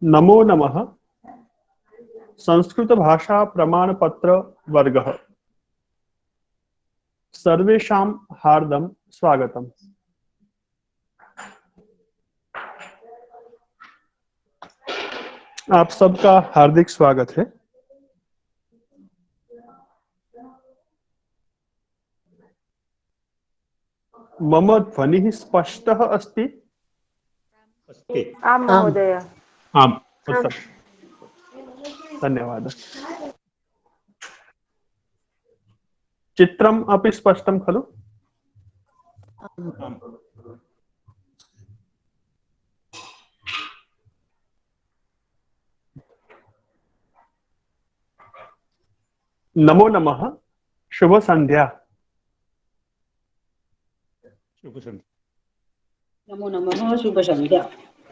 नमो नमः। संस्कृत भाषा प्रमाण पत्र वर्गः सर्वेषां हार्दं स्वागतम्। आप सबका हार्दिक स्वागत है। मम ध्वनिः स्पष्टः अस्ति? अस्ति। आम् महोदय। आम्। उत्तमम्। धन्यवादः। चित्रम् अपि स्पष्टं खलु? आम्। नमो नमः। शुभ संध्या। शुभ संध्या। नमो नमः। शुभ संध्या।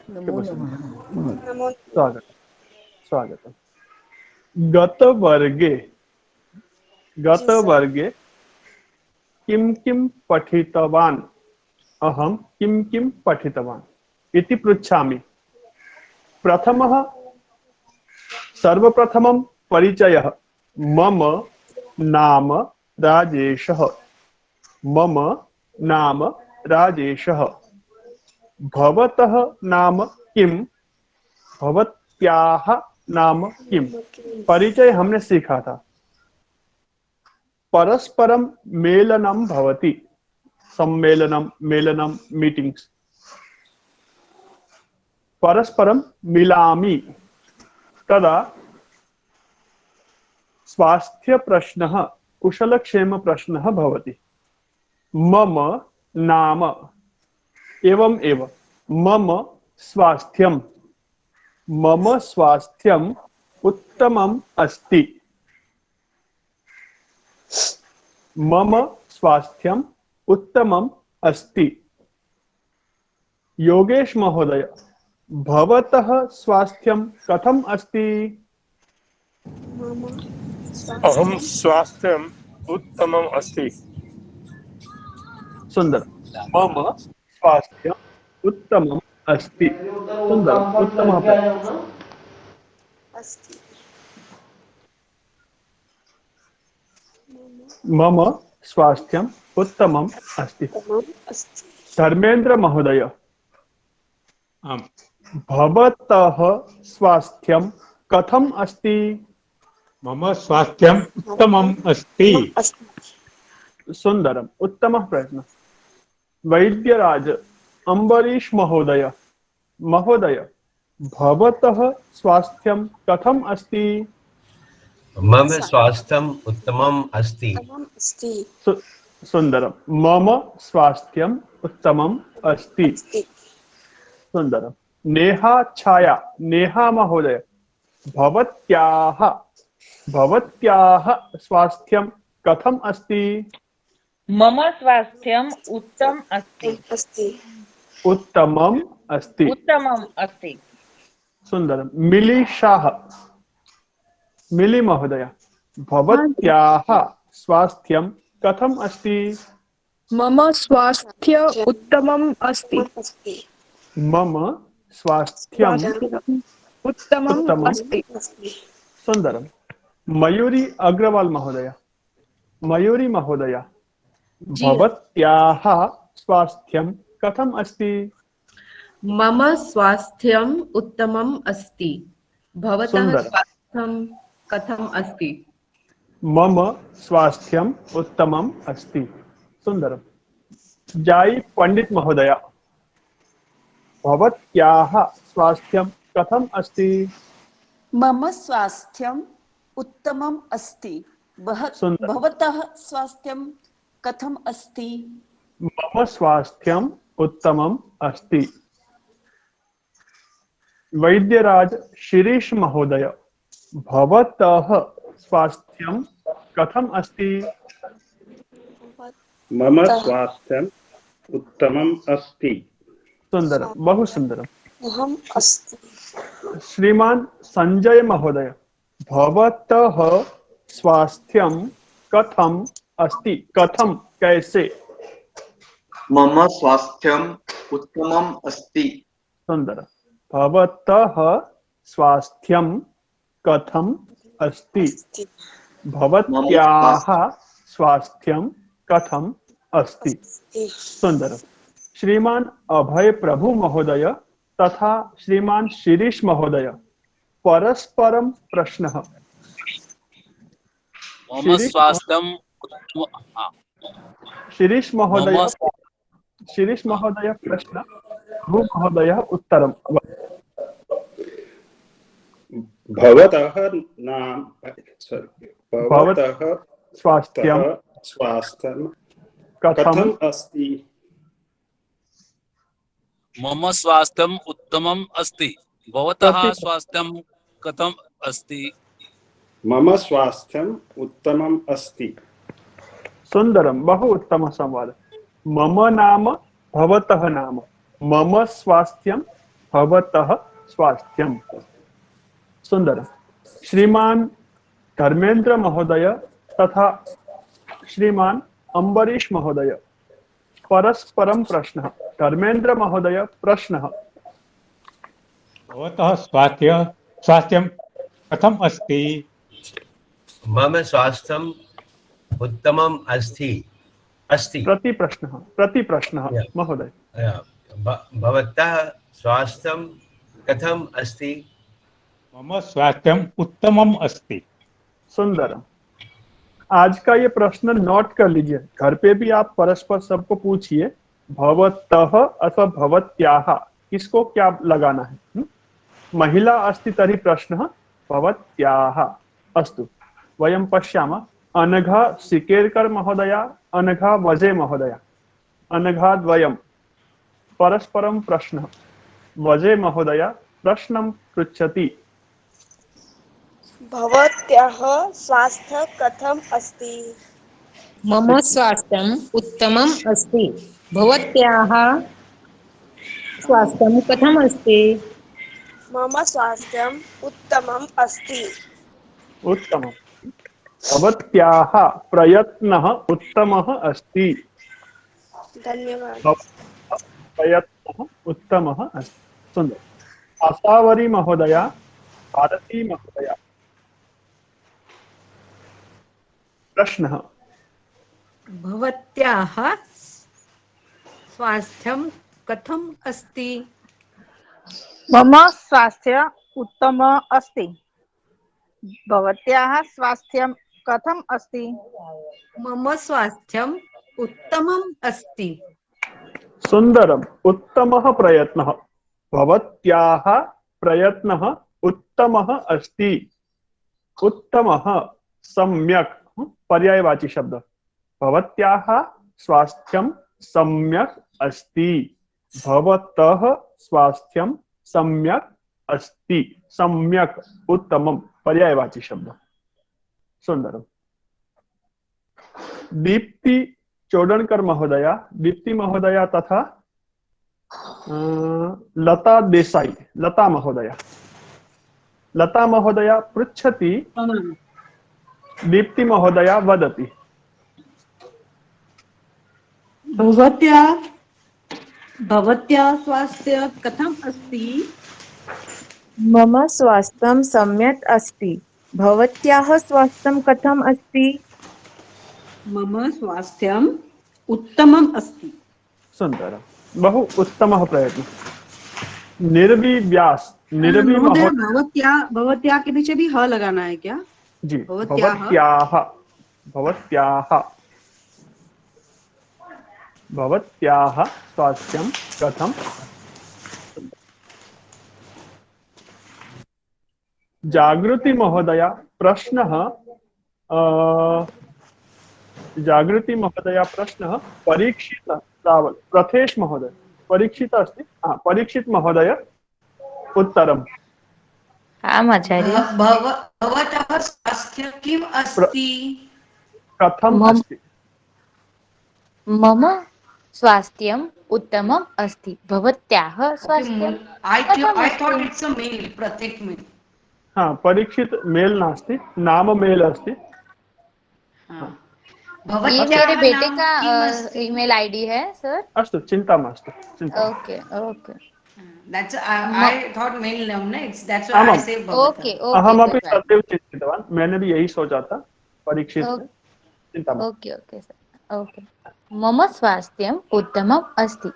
शुभ संध्या। स्वागत स्वागतम्। गतवर्गे किं किं पठितवान्? अहं किं किं पठितवान् इति पृच्छामि। सर्वप्रथमं परिचयः। मम नाम राजेशः। मम नाम राजेशः। भवतः नाम किं? भवत्याः नाम किं? परिचय हमने सीखा था। परस्परं मेलनं भवति। सम्मेलनं, मेलनं, मीटिंग्स। परस्परं मिलामि तदा स्वास्थ्य प्रश्नः, कुशलक्षेम प्रश्नः भवति। मम नाम एवं एव मम स्वास्थ्यं। मम स्वास्थ्यं उत्तमम् अस्ति। मम स्वास्थ्यं उत्तमम् अस्ति। योगेश महोदय, भवतः स्वास्थ्यं कथम् अस्ति? अहं स्वास्थ्यम् उत्तमम् अस्ति। सुंदर। मम स्वास्थ्यम् उत्तमम् अस्ति। सुंदर। उत्तमः प्रयत्नः। मम स्वास्थ्यम् उत्तमम् अस्ति। धर्मेंद्र महोदय, आम्। भवतः स्वास्थ्यं कथम् अस्ति? मम स्वास्थ्यम् उत्तमम् अस्ति। सुंदरम्। उत्तमः प्रयत्नः। वैद्यराज अम्बरीश महोदय, भवतः स्वास्थ्यं कथम् अस्ति? मम स्वास्थ्यम् उत्तमम् अस्ति। सुंदरम्। मम स्वास्थ्यम् उत्तमम् अस्ति। सुंदरम्। नेहा महोदय, भवत्याः स्वास्थ्यं कथम् अस्ति? मम स्वास्थ्यम् उत्तमम् अस्ति। उत्तमम् अस्ति। उत्तमम् अस्ति। सुंदरम्। मिली महोदय, भवत्याः स्वास्थ्यं कथम् अस्ति? मम स्वास्थ्य उत्तमम् अस्ति। मम स्वास्थ्यम् उत्तमम् अस्ति। सुंदरम्। मयूरी अग्रवाल महोदय, भवत्याः स्वास्थ्यं कथम् अस्ति? मम स्वास्थ्यम् उत्तमम् अस्ति। भवतः स्वास्थ्यं कथम् अस्ति? मम स्वास्थ्यम् उत्तमम् अस्ति। सुंदरम्। जाई पंडित महोदय, भवत्याः स्वास्थ्यं कथम् अस्ति? मम स्वास्थ्यम् उत्तमम् अस्ति। भवतः स्वास्थ्यं कथम् अस्ति? मम स्वास्थ्यम् उत्तमम् अस्ति। वैद्यराज शिरीष महोदय, भवतः स्वास्थ्यं कथम् अस्ति? मम स्वास्थ्यम् उत्तमम् अस्ति। सुंदरम्। बहु सुंदरम्। श्रीमान संजय महोदय, भवतः स्वास्थ्यं कथम् अस्ति? कथं, कैसे? मम स्वास्थ्यम् उत्तमम् अस्ति। सुंदर। भवतः स्वास्थ्यं कथम् अस्ति? भवत्याः स्वास्थ्यं कथम् अस्ति? सुंदरम। श्रीमान अभय प्रभु महोदय तथा श्रीमान शिरीष महोदय परस्परम प्रश्नः। मम स्वास्थ्यं शिरीष महोदय प्रश्न, प्रभु महोदय उत्तरम। भवतः नाम भवतः स्वास्थ्यं स्वास्थ्यं कथम् कथम् अस्ति? मम स्वास्थ्यं उत्तमम् अस्ति। भवतः स्वास्थ्यं कथम् अस्ति? मम स्वास्थ्यं उत्तमम् अस्ति। सुंदरम, बहु उत्तम संवाद। मम नाम भवतः नाम, मम स्वास्थ्यं भवतः स्वास्थ्यं। सुंदरम। श्रीमान धर्मेंद्र महोदय तथा श्रीमान अम्बरीश महोदय परस्परम प्रश्नः। धर्मेंद्र महोदय प्रश्नः। भवतः स्वास्थ्यं कथम् अस्ति? मम स्वास्थ्यं उत्तमम् अस्ति। प्रति प्रश्नः महोदय। भवतः स्वास्थ्यं कथम् अस्ति? मम स्वास्थ्यं उत्तमम् अस्ति। सुंदरम। आज का ये प्रश्न नोट कर लीजिए, घर पे भी आप परस्पर सबको पूछिए, भवतः अथवा भवत्याः किसको क्या लगाना है। महिला अस्ति तर्हि प्रश्नः भवत्याः। अस्तु, वयं पश्यामः। अनघा सिकेर्कर महोदया, अनघा वजे महोदया, अनघाद्वयं परस्परं प्रश्नः। वजे महोदया प्रश्नं पृच्छति। भवत्याः स्वास्थ्यं कथम् अस्ति? मम स्वास्थ्यम् उत्तमम् अस्ति। भवत्याः स्वास्थ्यं कथम् अस्ति? मम स्वास्थ्यम् उत्तमम् अस्ति। उत्तमम्। भवत्याः प्रयत्नः उत्तमः अस्ति। धन्यवादः। प्रयत्नः उत्तमः अस्ति। सुंदर। आशावरी महोदया, भारती महोदया प्रश्नः। भवत्याः स्वास्थ्यं कथम् अस्ति? मम स्वास्थ्य उत्तम अस्ति। भवत्याः स्वास्थ्यं कथम् अस्ति? मम स्वास्थ्यम् उत्तमम् अस्ति। सुंदरम। उत्तमः प्रयत्नः। भवत्याः प्रयत्नः उत्तमः अस्ति। उत्तमः सम्यक् पर्यायवाची शब्द। भवत्याः स्वास्थ्यं सम्यक् अस्ति। भवतः स्वास्थ्यं सम्यक् अस्ति। सम्यक् उत्तमं पर्यायवाची शब्द। सुंदरम। दीप्ति चोडनकर महोदया, दीप्ति महोदया तथा लता देसाई, लता महोदया। लता महोदया पृच्छति, दीप्ति महोदया वदति। भवत्याः स्वास्थ्य कथम् अस्ति? मम स्वास्थ्यं सम्यक् अस्ति। भवत्याः स्वास्थ्यं कथम् अस्ति? मम स्वास्थ्यम् उत्तमम् अस्ति। सुंदरम। बहु उत्तमः प्रयत्न। निर्वी व्यास, निर्वी भवत्या के पीछे भी ह लगाना है क्या? जी। भवत्याः स्वास्थ्यं कथम्? जागृति महोदया प्रश्नः। जागृति महोदया प्रश्नः परीक्षित रावल, प्रथेश महोदय परीक्षित अस्ति। परीक्षित महोदय उत्तरम्। आम् आचार्य। भवतः स्वास्थ्यं किम् अस्ति? कथम् अस्ति? मम स्वास्थ्यं उत्तमम् अस्ति। भवत्याः स्वास्थ्यं कथम् अस्ति? हाँ, परीक्षित मेल नास्ति, नाम मेल अस्ति। ये मेरे बेटे का ईमेल आईडी है सर। अस्तु, चिंता मास्तु। Okay okay. That's I thought male noun, no? That's why I say bhavata. Okay अहमपि ओके सदैव चिन्तितवान्, मैंने भी यही सोचा था परीक्षित में। चिंता मास्तु। ओके ओके सर ओके मम स्वास्थ्यम् उत्तमम् अस्ति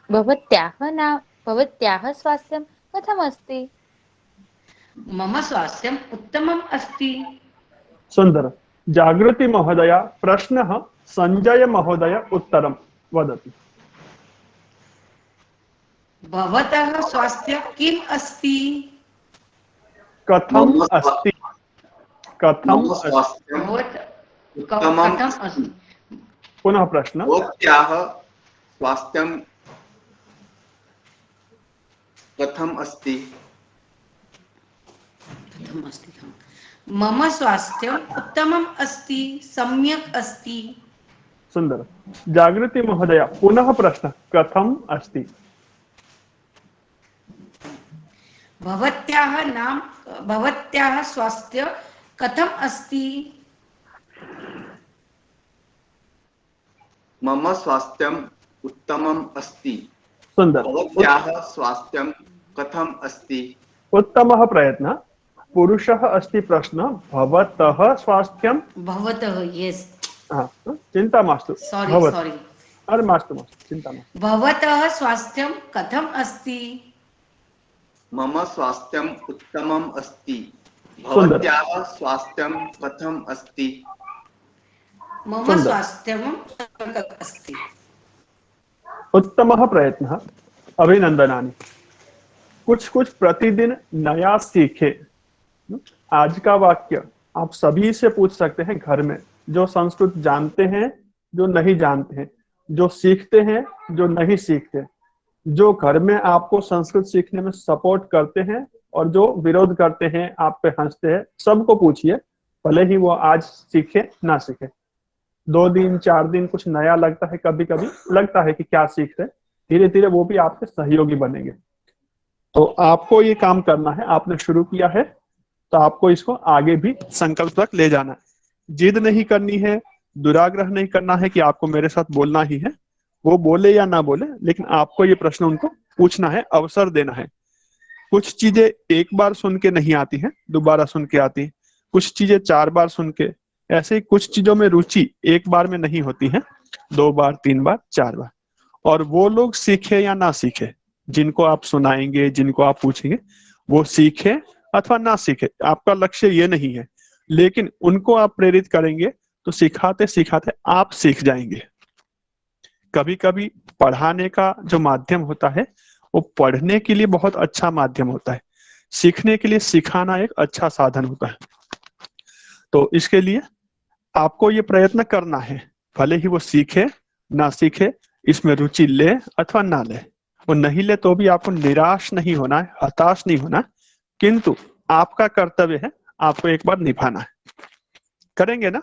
भवत्याः स्वास्थ्यं कथम् अस्ति मम स्वास्थ्यम् उत्तमम् अस्ति। सुंदर। जागृति महोदय प्रश्नः संजय महोदय उत्तरं वदति। भवतः स्वास्थ्यं किम् अस्ति? कथम् अस्ति? कथम् मम अस्ति? स्वास्थ्यम् उत्तमम् कथम् अस्ति? पुनः प्रश्न। भवत्याः स्वास्थ्यं कथम् अस्ति? कथम् अस्ति? मम स्वास्थ्यम् उत्तमम् अस्ति, सम्यक् अस्ति। सुंदर। जागृति महोदय पुनः प्रश्न कथम् अस्ति? भवत्याः स्वास्थ्य कथम् अस्ति? मम स्वास्थ्यम् उत्तमम् अस्ति। सुंदर। भवत्याः स्वास्थ्यं कथम् अस्ति? उत्तमः प्रयत्नः। पुरुषः अस्ति प्रश्न भवतः स्वास्थ्यं भवतः यस चिंता मास्तु। सॉरी अरे मास्तु चिंता मास्तु। भवतः स्वास्थ्यं कथम् अस्ति? मम स्वास्थ्यम् उत्तमम् अस्ति। भवत्याः स्वास्थ्यं कथम् अस्ति? मम स्वास्थ्यं सम्यक् अस्ति। उत्तमः प्रयत्नः। अभिनंदनानि। कुछ प्रतिदिन नया सीखे। आज का वाक्य आप सभी से पूछ सकते हैं घर में, जो संस्कृत जानते हैं, जो नहीं जानते हैं, जो सीखते हैं, जो नहीं सीखते, जो घर में आपको संस्कृत सीखने में सपोर्ट करते हैं और जो विरोध करते हैं, आप पे हंसते हैं, सबको पूछिए, भले ही वो आज सीखे ना सीखे। 2 दिन 4 दिन कुछ नया लगता है, कभी कभी लगता है कि क्या सीख रहे, धीरे धीरे वो भी आपके सहयोगी बनेंगे। तो आपको ये काम करना है, आपने शुरू किया है तो आपको इसको आगे भी संकल्प तक ले जाना है। जिद नहीं करनी है, दुराग्रह नहीं करना है कि आपको मेरे साथ बोलना ही है, वो बोले या ना बोले, लेकिन आपको ये प्रश्न उनको पूछना है, अवसर देना है। कुछ चीजें एक बार सुन के नहीं आती हैं, दोबारा सुन के आती हैं। कुछ चीजें 4 बार सुन के, ऐसे ही कुछ चीजों में रुचि एक बार में नहीं होती है, 2 बार 3 बार 4 बार। और वो लोग सीखे या ना सीखे, जिनको आप सुनाएंगे, जिनको आप पूछेंगे, वो सीखे अथवा ना सीखे, आपका लक्ष्य ये नहीं है, लेकिन उनको आप प्रेरित करेंगे तो सिखाते सिखाते आप सीख जाएंगे। कभी कभी पढ़ाने का जो माध्यम होता है वो पढ़ने के लिए बहुत अच्छा माध्यम होता है, सीखने के लिए सिखाना एक अच्छा साधन होता है। तो इसके लिए आपको ये प्रयत्न करना है, भले ही वो सीखे ना सीखे, इसमें रुचि ले अथवा ना ले। वो नहीं ले तो भी आपको निराश नहीं होना है, हताश नहीं होना, किंतु आपका कर्तव्य है, आपको एक बार निभाना है। करेंगे ना?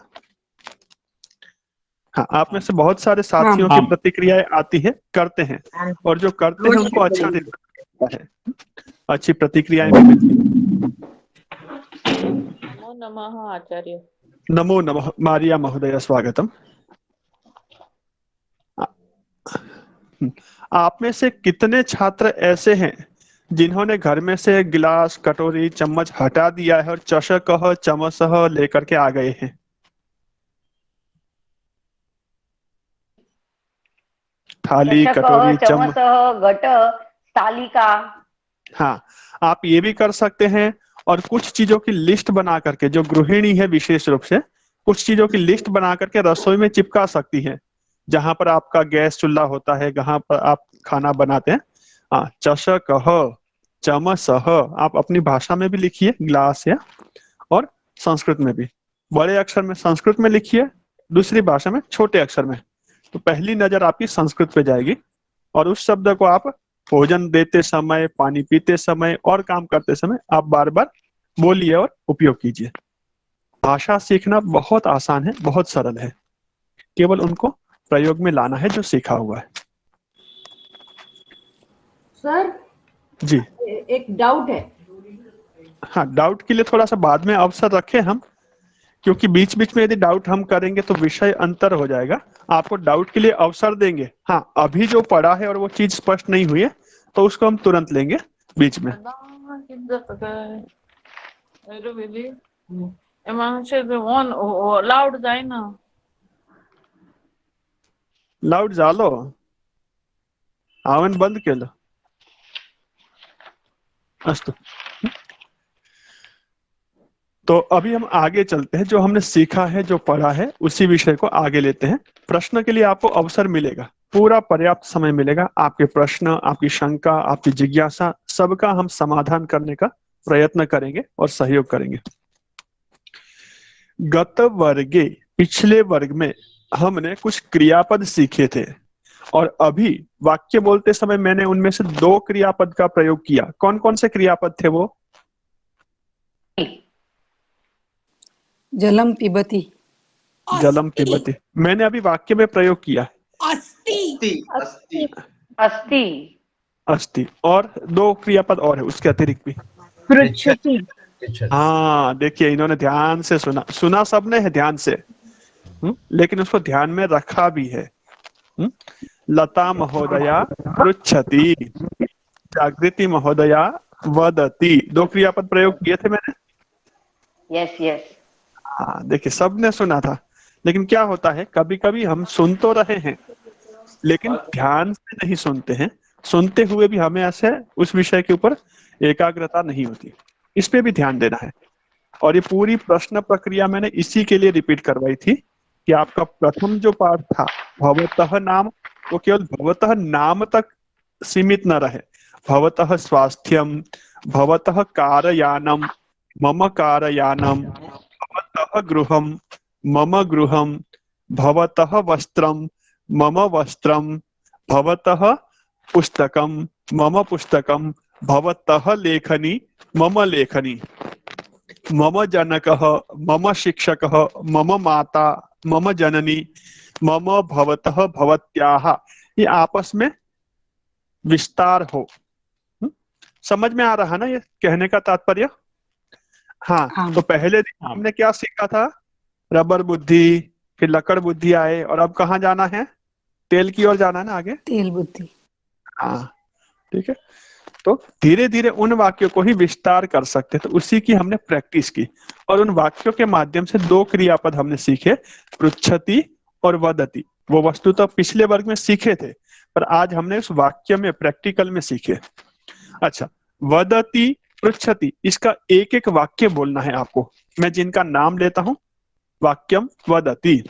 हाँ, आप में से बहुत सारे साथियों की प्रतिक्रियाएं आती है, करते हैं, और जो करते हैं उनको अच्छा नहीं लगता है, अच्छी प्रतिक्रियाएं भी मिलती है। नमो नमः आचार्य। नमो नमः मारिया महोदय, स्वागतम। आप में से कितने छात्र ऐसे हैं जिन्होंने घर में से गिलास, कटोरी, चम्मच हटा दिया है और चषक चम्मच लेकर के आ गए हैं? थाली, कटोरी, चम्मच, घट, तालिका। हाँ, आप ये भी कर सकते हैं, और कुछ चीजों की लिस्ट बना करके, जो गृहिणी है विशेष रूप से, कुछ चीजों की लिस्ट बना करके रसोई में चिपका सकती है। जहां पर आपका गैस चूल्हा होता है, जहां पर आप खाना बनाते हैं, चषक, चम्मच, आप अपनी भाषा में भी लिखिए, ग्लास या, और संस्कृत में भी। बड़े अक्षर में संस्कृत में लिखिए, दूसरी भाषा में छोटे अक्षर में। तो पहली नजर आपकी संस्कृत पे जाएगी, और उस शब्द को आप भोजन देते समय, पानी पीते समय और काम करते समय आप बार बार बोलिए और उपयोग कीजिए। भाषा सीखना बहुत आसान है, बहुत सरल है, केवल उनको प्रयोग में लाना है जो सीखा हुआ है। सर जी, एक डाउट है। हाँ, डाउट के लिए थोड़ा सा बाद में अवसर रखें हम, क्योंकि बीच बीच में यदि डाउट हम करेंगे तो विषय अंतर हो जाएगा। आपको डाउट के लिए अवसर देंगे। हाँ, अभी जो पढ़ा है और वो चीज स्पष्ट नहीं हुई है तो उसको हम तुरंत लेंगे, बीच में। लाउड जाए ना, लाऊड झालो, हांवेन बंद केलं. अस्तु. तो अभी हम आगे चलते हैं, जो हमने सीखा है, जो पढ़ा है, उसी विषय को आगे लेते हैं. प्रश्न के लिए आपको अवसर मिलेगा, पूरा पर्याप्त समय मिलेगा. आपके प्रश्न, आपकी शंका, आपकी जिज्ञासा, सबका हम समाधान करने का प्रयत्न करेंगे और सहयोग करेंगे. गत वर्गे, पिछले वर्ग में हमने कुछ क्रियापद सीखे थे और अभी वाक्य बोलते समय मैंने उनमें से 2 क्रियापद का प्रयोग किया. कौन कौन से क्रियापद थे वो? जलम पिबती. जलम पिबती मैंने अभी वाक्य में प्रयोग किया है. अस्ति. अस्ति. और 2 क्रियापद और है उसके अतिरिक्त भी. पृच्छति. हाँ, देखिए इन्होंने ध्यान से सुना सबने है ध्यान से, लेकिन उसको ध्यान में रखा भी है. लता महोदया पृच्छति, जागृति महोदया वदति. 2 क्रियापद प्रयोग किए थे मैंने. Yes yes. हाँ, देखिए सबने सुना था. लेकिन क्या होता है, कभी कभी हम सुन तो रहे हैं लेकिन ध्यान से नहीं सुनते हैं. सुनते हुए भी हमें ऐसे उस विषय के ऊपर एकाग्रता नहीं होती. इस पे भी ध्यान देना है. और ये पूरी प्रश्न प्रक्रिया मैंने इसी के लिए रिपीट करवाई थी कि आपका प्रथम जो पाठ था भवतः नाम, वो केवल भवतः नाम तक सीमित न रहे. भवतः स्वास्थ्यम, भवतः कारयानम, मम कारयानम, भवतः गृहम, मम गृहम, भवतः वस्त्रम, मम वस्त्रम, भवतः पुस्तकम, मम पुस्तकम, भवतः लेखनी, मम लेखनी, मम जनकः, मम शिक्षकः, मम माता, मम जननी, मम भवतः भवत्याः. ये आपस में विस्तार हो. समझ में आ रहा ना ये कहने का तात्पर्य? हाँ. तो पहले दिन हमने क्या सीखा था? रबर बुद्धि, फिर लकड़ बुद्धि आए, और अब कहाँ जाना है? तेल की ओर जाना है ना आगे. तेल बुद्धि. हाँ, ठीक है. तो धीरे धीरे उन वाक्यों को ही विस्तार कर सकते. तो उसी की हमने प्रैक्टिस की और उन वाक्यों के माध्यम से 2 क्रियापद हमने सीखे, पृच्छति और वदति. वो वस्तुतः पिछले वर्ग में सीखे थे, पर आज हमने उस वाक्य में प्रैक्टिकल में सीखे. अच्छा, वदति, पृच्छति, इसका एक एक वाक्य बोलना है आपको. मैं जिनका नाम लेता हूं. वाक्यम वदति.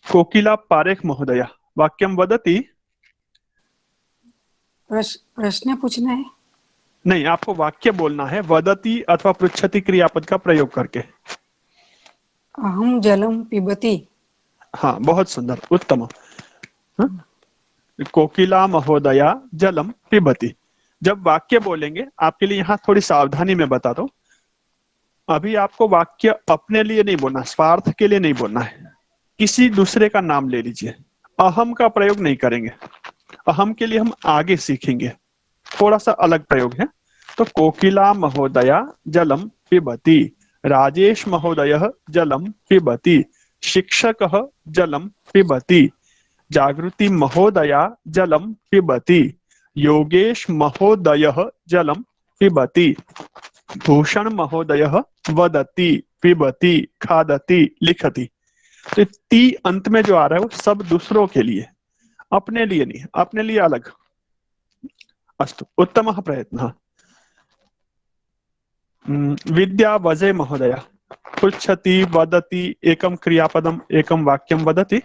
कोकिला पारेख महोदया, वाक्यम वदति. प्रश्न पूछना है? नहीं, आपको वाक्य बोलना है वदति अथवा पृच्छति क्रियापद का प्रयोग करके. अहम जलम पिबती. हाँ, बहुत सुंदर, उत्तम. कोकिला महोदया जलम पिबती. जब वाक्य बोलेंगे, आपके लिए यहाँ थोड़ी सावधानी में बता दो. अभी आपको वाक्य अपने लिए नहीं बोलना, स्वार्थ के लिए नहीं बोलना है. किसी दूसरे का नाम ले लीजिए. अहम का प्रयोग नहीं करेंगे. अहम के लिए हम आगे सीखेंगे, थोड़ा सा अलग प्रयोग है. तो कोकिला महोदया जलम पिबती, राजेश महोदयः जलम पिबती, शिक्षकः जलम पिबती, जागृति महोदया जलम पिबती, योगेश महोदयः जलम पिबती, भूषण महोदयः वदति, पिबती, खादति, लिखति. तो ती अंत में जो आ रहा है वो सब दूसरों के लिए, अपने लिए नहीं. अपने लिए अलग. अस्तु, उत्तमः प्रयत्नः. विद्या वजे महोदया पृच्छति, वदति, एकम क्रियापदम, एकम वाक्यम वदति.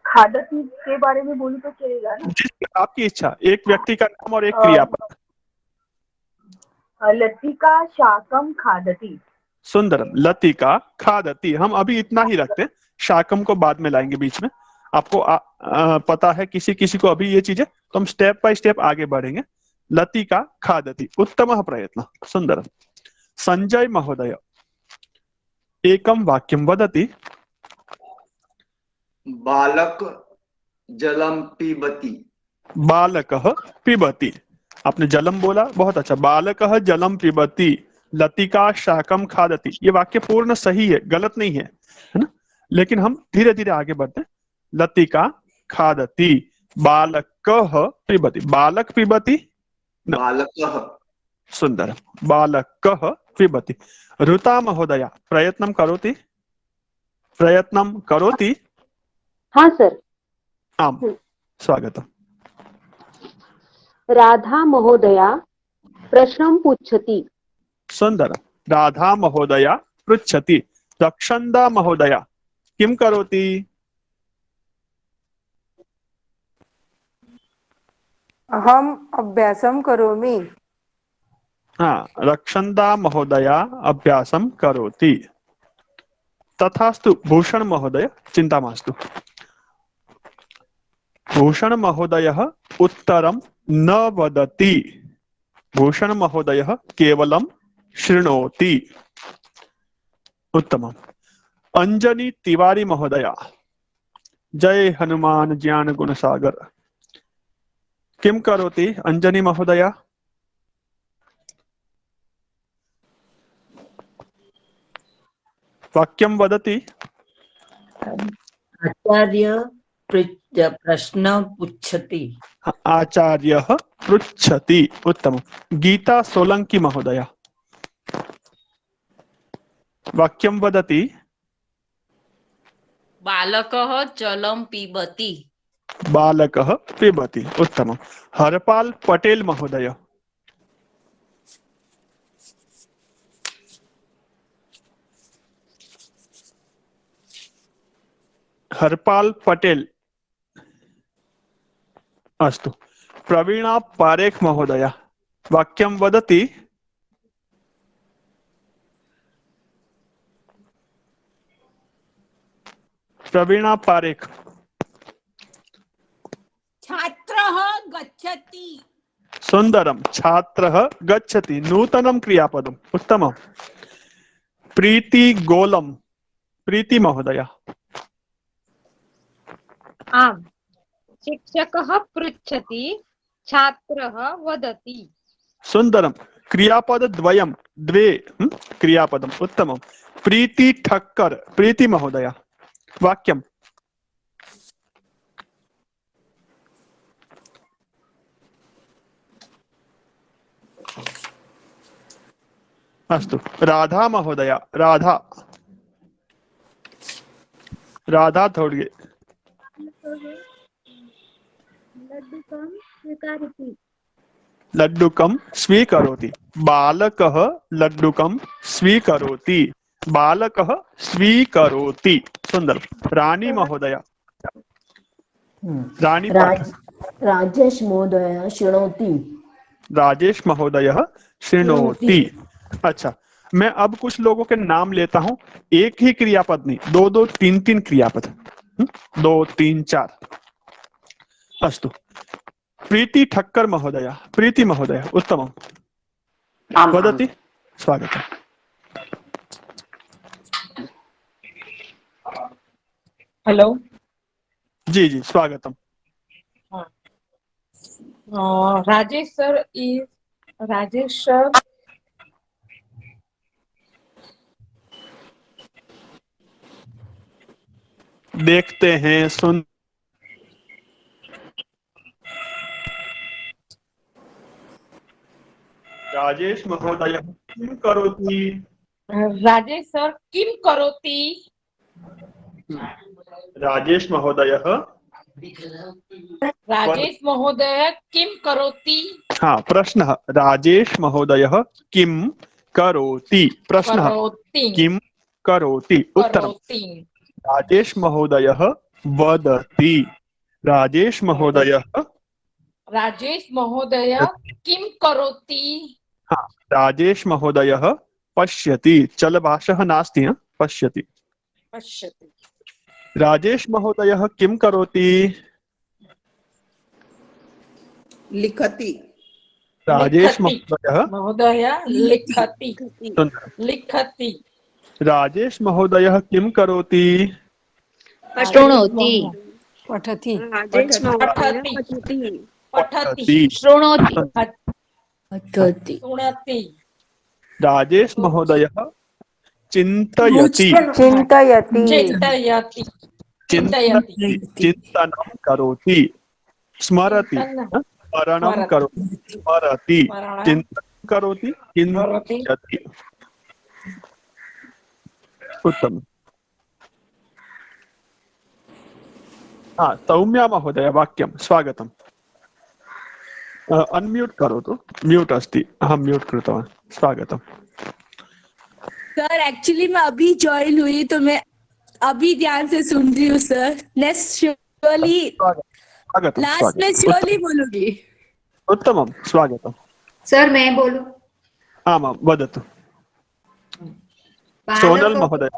खादती के बारे में बोलूं तो चलेगा ना? आपकी इच्छा. एक व्यक्ति का नाम और एक क्रियापद. लतिका शाकम खादती. सुंदरम. लतिका खादती. हम अभी इतना ही रखते हैं, शाकम को बाद में लाएंगे बीच में. आपको पता है किसी किसी को अभी ये चीजें, तो हम स्टेप बाय स्टेप आगे बढ़ेंगे. लतिका खादती. उत्तमः प्रयत्न. सुंदरम. संजय महोदय एकम वाक्यम वदति. बालक जलम पिबती. बालकः पिबती. आपने जलम बोला, बहुत अच्छा. बालकः जलम पिबती, लतिका शाकम खादती. ये वाक्य पूर्ण सही है, गलत नहीं है, है ना. लेकिन हम धीरे धीरे आगे बढ़ते हैं. लतिका खादती, बालकः पिबति। बालक पिबति न। बालकः। सुंदर। बालकः पिबति। ऋता महोदया प्रयत्नं करोति? प्रयत्नं करोति? हाँ सर। आम स्वागतम्। राधा महोदया प्रश्नं पृच्छति। सुंदर। राधा महोदया पृच्छति। रक्षन्दा महोदया किं करोति? अहम् अभ्यासं करोमि। हाँ, रक्षन्दा महोदया अभ्यासं करोति। तथास्तु भूषण महोदय चिंता मास्तु। भूषण महोदयः उत्तरं न वदति। भूषण महोदयः केवलं शृणोति। उत्तमम्। अंजनी तिवारी महोदया जय हनुमान ज्ञान गुण सागर किं करोति अंजनी महोदया? वाक्यं वदति। आचार्य प्रश्न पृच्छति। आचार्यः पृच्छति। उत्तमम्। गीता सोलंकी महोदया वाक्यं वदति। बालकः जलं पिबति। बालकः पिबति। उत्तमम्। हरपाल पटेल महोदय हरपाल पटेल अस्तु। प्रवीणा पारेख महोदया वाक्यं वदति। प्रवीणा पारेख। छात्रः गच्छति। सुंदरम। छात्रः गच्छति। नूतनं क्रियापदम्। उत्तमम्। प्रीति गोलम। प्रीति महोदया आम्। शिक्षकः पृच्छति, छात्रः वदति। सुंदरम। क्रियापद द्वयं द्वे क्रियापदम्। उत्तमम्। प्रीति ठक्कर। प्रीति महोदया वाक्यम्। अस्तु। राधा महोदया राधा थोड़िए। लड्डुकं स्वीकरोति। बालकः लड्डुकं स्वीकरोति। बालकः स्वीकरोति। सुंदर। रानी महोदया रानी राजेश महोदय शृणोति। राजेश महोदयः शृणोति। अच्छा, मैं अब कुछ लोगों के नाम लेता हूं। एक ही क्रियापद नहीं, दो दो तीन तीन क्रियापद। 2 3 4। अस्तु। प्रीति ठक्कर महोदया। प्रीति महोदया उत्तमम्। वदति। स्वागतम्। हेलो। जी जी स्वागतम्। राजेश सर देखते हैं। सुन राजेश महोदय किं करोति? राजेश सर किं करोति? राजेश महोदयः किं करोति? हाँ, प्रश्नः राजेश महोदयः किं करोति? प्रश्नः किं करोति? उत्तरम् राजेश महोदयः वदति। राजेश महोदयः किं करोति? हाँ, राजेश महोदयः पश्यति। चलभाषः नास्ति। पश्यति। राजेश महोदयः किं करोति? लिखति। राजेश महोदयः लिखति। राजेश महोदयः किं करोति? शृणोति। पठति। शृणोति। राजेश महोदयः चिन्तयति। चिन्तयति। चिन्तनं करोति। स्मरति चिन्तन- स्मरणं करोति स्मरति स्मरणं चिन्तनं करोति चिन्तयति। उत्तम। हाँ, सौम्या महोदय वाक्यं स्वागतम्। अनम्यूट करोतु, म्यूट अस्ति, अहं म्यूट कृतवान्। स्वागतम्। सर एक्चुअली मैं अभी ज्वाइन हुई तो मैं अभी ध्यान से सुन रही हूँ सर। नेक्स्ट श्योरली स्वागतम् लास्ट में श्योरली बोलूंगी। उत्तमं, स्वागतम्। सर मैं बोलूं? आमां वदतु। सोनल महोदय।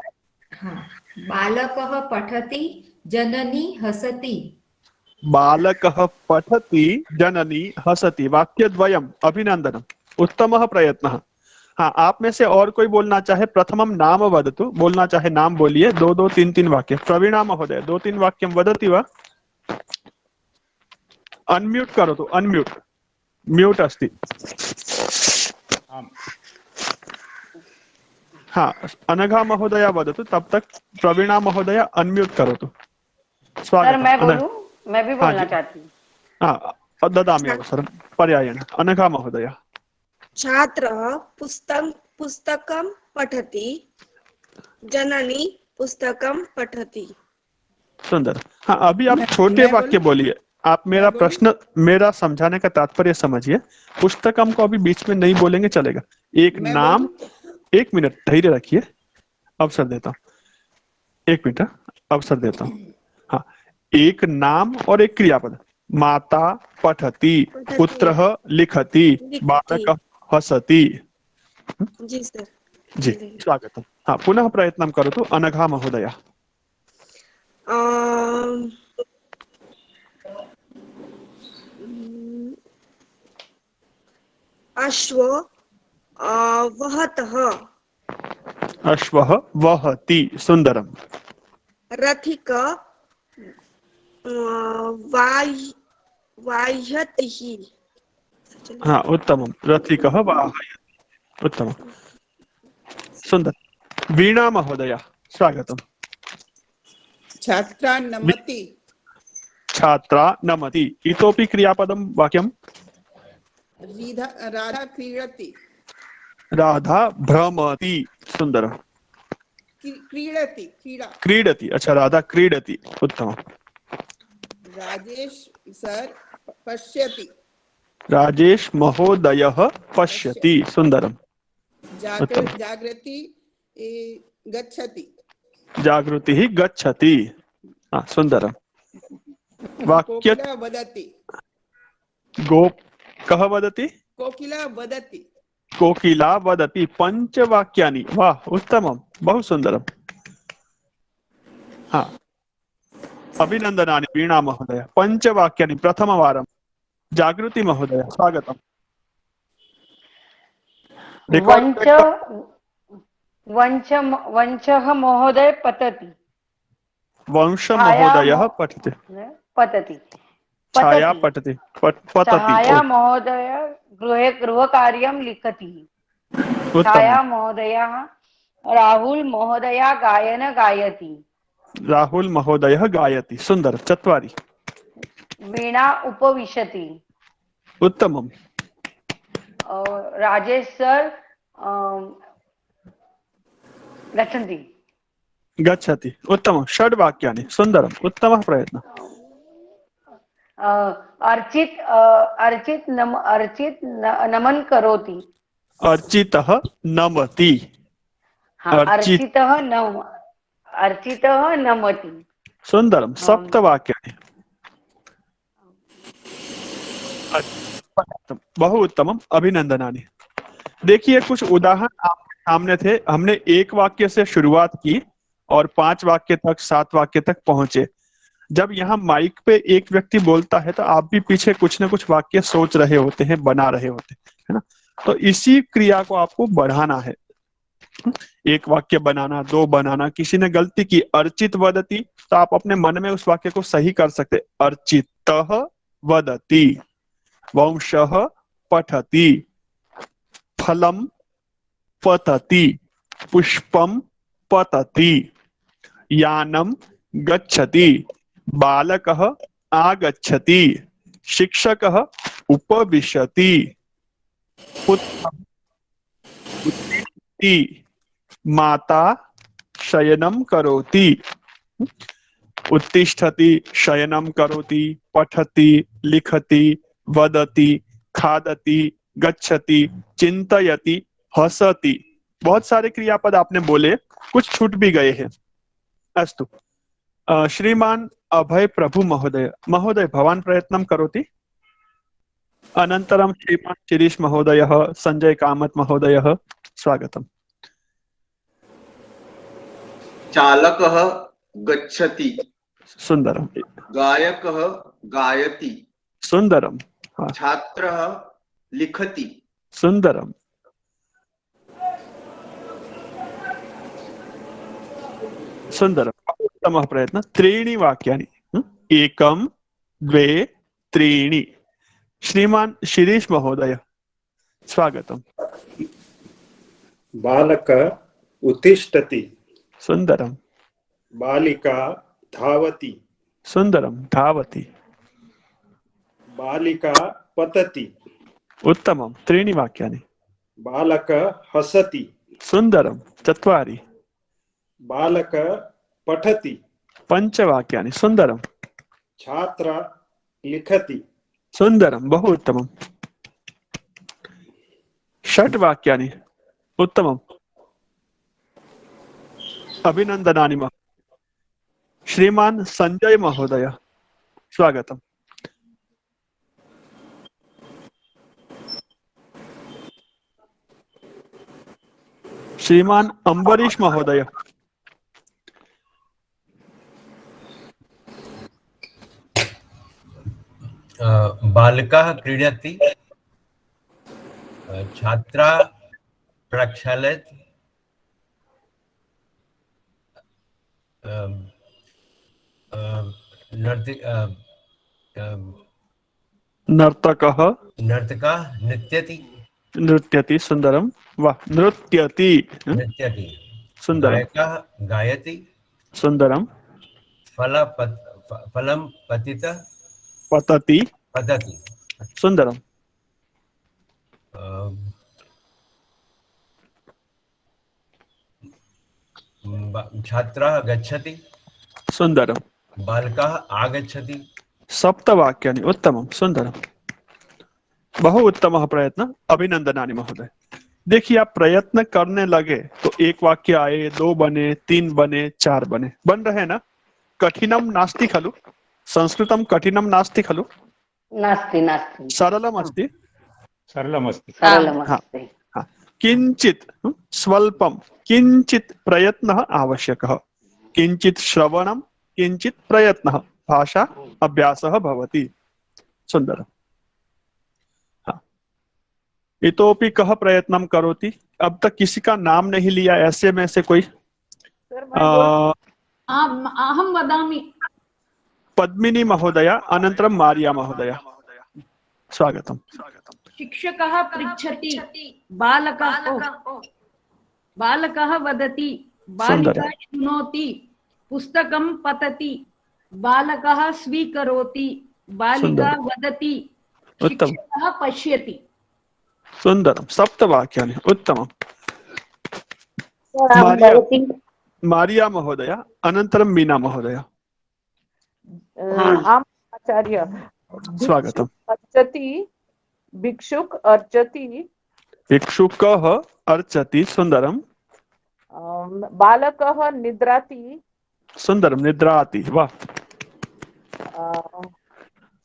हाँ, बालकः पठति जननी हसति। बालकः पठति जननी हसति। वाक्यद्वयम्, अभिनन्दनम्, उत्तमः प्रयत्नः। हाँ, आप में से और कोई बोलना चाहे प्रथमं नाम वदतु। बोलना चाहे नाम बोलिए। 2-2 3-3 वाक्य। प्रवीणा महोदय 2-3 वाक्यं वदति वा? अनम्यूट करोतु, अनम्यूट, म्यूट अस्ति। हाँ, अनघा महोदय वदतु, तब तक प्रवीणा महोदय अनम्यूट करोतु। सर मैं बोलूं? मैं भी बोलना चाहती हूँ। हाँ, ददामि अवसरं पर्यायेण। अनघा महोदय। छात्रः पुस्तकं पठति जननी पुस्तकं पठति। सुंदर। हाँ, अभी आप छोटे वाक्य बोलिए। आप मेरा प्रश्न, मेरा समझाने का तात्पर्य समझिए। पुस्तकम को अभी बीच में नहीं बोलेंगे, चलेगा। एक नाम, 1 मिनट धैर्य रखिए, अवसर देता हूँ। 1 मिनट अवसर देता हूँ। हाँ, एक नाम और एक क्रियापद। माता पठति, पुत्रः लिखति, बालकः हसति। जी सर। जी, स्वागतम्। हाँ, पुनः प्रयत्नं करोतु अनघा महोदय। अश्व वहतः। अश्वः वहति। सुन्दरम्। रथिक वाह्यतिः। हाँ, उत्तमं। रथिकः वाहयति। उत्तमं, सुन्दर। वीणा महोदय स्वागतम्। छात्रा नमति। छात्रा नमति। इतोपि क्रियापदं वाक्यं। राधा क्रीडति। राधा भ्रमति। सुन्दर। क्रीडति, क्रीडा। क्रीडति। अच्छा, राधा क्रीडति। उत्तमम्। राजेश सर पश्यति। राजेश महोदयः पश्यति। सुन्दरम्। जागृति गच्छति। जागृतिः गच्छति। सुन्दरम्। वाक्य। कोकिला वदति। कः वदति? कोकिला वदति। कोकिला वदति। पञ्चवाक्यानि। वाह, उत्तमं, बहु सुन्दरम्। हाँ, अभिनन्दनानि वीणा महोदय। पञ्चवाक्यानि प्रथमवारं। जागृति महोदय स्वागतम्। वंशः महोदय पठति। वंश महोदयः पठति। पठति। छाया पठति। छाया महोदय गृहकार्यं लिखति। छाया महोदयः राहुल महोदय गायन गायति। राहुल महोदयः गायति। सुन्दर। 4। वीणा उपविशति। उत्तमम्। राजेश सर गच्छन्ति। गच्छति। उत्तमं। 6 वाक्यानि। सुन्दरम्, उत्तमः प्रयत्नः। अर्चित नमन करोति। अर्चितः नमति। अर्चितः नमति। सुन्दरं। 7 वाक्यानि। बहु उत्तमम्, अभिनंदनानि। देखिए, कुछ उदाहरण आपके सामने थे। हमने 1 वाक्य से शुरुआत की और 5 वाक्य तक, 7 वाक्य तक पहुंचे। जब यहाँ माइक पे एक व्यक्ति बोलता है तो आप भी पीछे कुछ न कुछ वाक्य सोच रहे होते हैं, बना रहे होते हैं ना। तो इसी क्रिया को आपको बढ़ाना है। 1 वाक्य बनाना, 2 बनाना। किसी ने गलती की, अर्चित वदति, तो आप अपने मन में उस वाक्य को सही कर सकते। अर्चितः वदति। वंशः पठति। फलं पतति। पुष्पं पतति। यानं गच्छति। बालकः आगच्छति। शिक्षकः उपविशति, उत्तिष्ठति, माता शयनं करोति, उत्तिष्ठति, शयनं करोति, पठति, लिखति, वदति, खादति, गच्छति, चिंतयति, हसति। बहुत सारे क्रियापद आपने बोले, कुछ छूट भी गए हैं। अस्तु, श्रीमान अभय प्रभु महोदय, महोदय भवान् प्रयत्नं करोति। अनन्तरं श्रीमान शिरीष महोदयः, संजय कामत महोदयः, स्वागतम्। चालकः गच्छति, सुंदरम। गायकः गायति, सुंदरम। छात्रः लिखति, सुंदरम। सुंदरम, उत्तमः प्रयत्न। त्रीणि वाक्यानि, एकं, द्वे, त्रीणि। श्रीमान शिरीष महोदय, स्वागतम्। बालकः उत्तिष्ठति, सुंदरम। बालिका धावति, सुंदरम, धावति। बालिका पतति, उत्तमं। त्रीणि वाक्यानि। बालकः हसति, सुंदरम, चत्वारि। बालकः पठति, पञ्चवाक्यानि। सुंदरम। छात्रः लिखति, सुंदरम, बहु उत्तमम्। षट् वाक्यानि। उत्तमम्, अभिनन्दनानि। श्रीमान संजय महोदय, स्वागतम्। श्रीमान अम्बरीश महोदय, बालकः क्रीडति, छात्रा प्रक्षालयति, नर्तकः नृत्यति, नृत्यति। सुंदरम, वाह, नृत्यति। नृत्यति। सुंदरम। गायकः गायति, सुंदरम। फलं पतित, पतति, पतति। सुंदरम। छात्रः गच्छति, सुंदरम। बालकः आगच्छति। सप्तवाक्यानि। उत्तमं, सुंदरम, बहु उत्तमः प्रयत्न, अभिनंदनानि महोदय। देखिए, आप प्रयत्न करने लगे तो एक वाक्य आए, दो बने, तीन बने, चार बने, बन रहे ना। कठिनम नास्ति खलु, संस्कृतम कठिनम नास्ति खलु, नास्ति नास्ति, सरलम अस्ति, सरलम अस्ति। सरलमस्ति। किंचित स्वल्पम, किंचित प्रयत्नः आवश्यकः, किंचित श्रवणम, किंचित प्रयत्नः, भाषा अभ्यासः भवति। सुंदरम। इतोपि कः प्रयत्नं करोति। अब तक किसी का नाम नहीं लिया, ऐसे में से कोई। अहं वदामि। पद्मिनी महोदया, अनन्तरं मारिया महोदया, स्वागतम्। शिक्षकः पृच्छति, बालकः वदति, बालिका शृणोति, पुस्तकं पठति, बालकः स्वीकरोति, बालिका वदति, शिक्षकः पश्यति। सुंदरम, सप्तवाक्यानि। उत्तमम्। मारिया महोदया, अनन्तरं मीना महोदया, आचार्य। स्वागतम्। अर्चति, भिक्षुक अर्चति, भिक्षुकः अर्चति। सुंदरम। बालकः निद्राति, सुंदरम, निद्राति। वाह।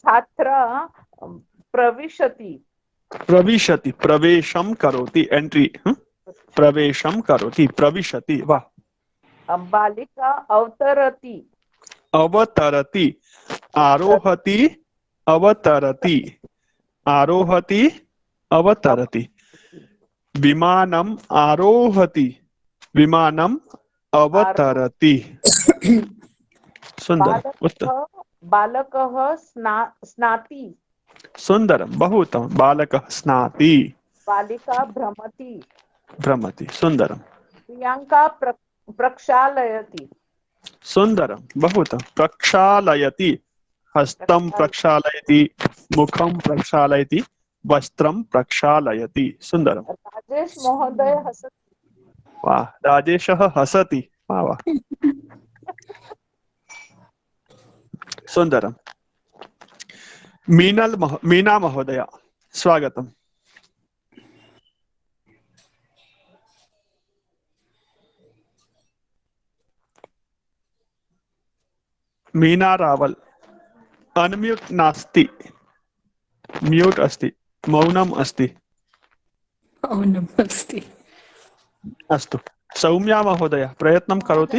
छात्रः प्रविशति, प्रविशति, प्रवेशं करोति, एंट्री, प्रवेशं करोति, प्रविशति। वाह। बालिका अवतरति, अवतरति, आरोहति, अवतरति, आरोहति, अवतरति। विमानम आरोहति, विमानम अवतरति। सुंदर, उत्तम। बालकः स्नाति, सुंदरम, बहु उत्तम। बालकः स्नाति, बालिका भ्रमति, भ्रमति। सुंदरम। प्रियंका प्रक्षालयति, सुंदरम, बहु उत्तम। प्रक्षालयति, हस्तं प्रक्षालयति, मुखं प्रक्षालयति, वस्त्रं प्रक्षालयति। सुंदरम। राजेश महोदय हसति। वाह, राजेशः हसति। वाह वाह, सुंदरम। मीना महोदया, स्वागतम। मीना रावल, अनम्यूट नास्ति, म्यूट अस्ति, मौनम अस्ति। मौनम अस्ति। अस्तु। सौम्या महोदय प्रयत्नं करोति?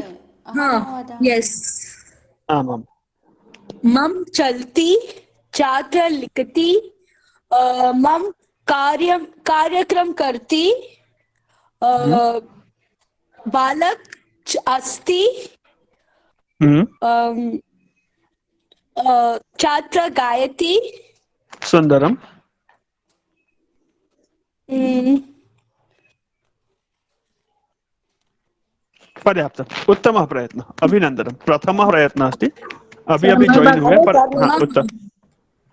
यस। आमाम। मम चलति, छात्र लिखति, मम कार्यक्रम करति, बालक अस्ति, छात्र गायति। सुंदरम। पर्याप्तम्, उत्तमः प्रयत्नः, अभिनन्दनं। प्रथमः प्रयत्नः अस्ति, अभी जॉइन हुए पर हाँ उत्तम।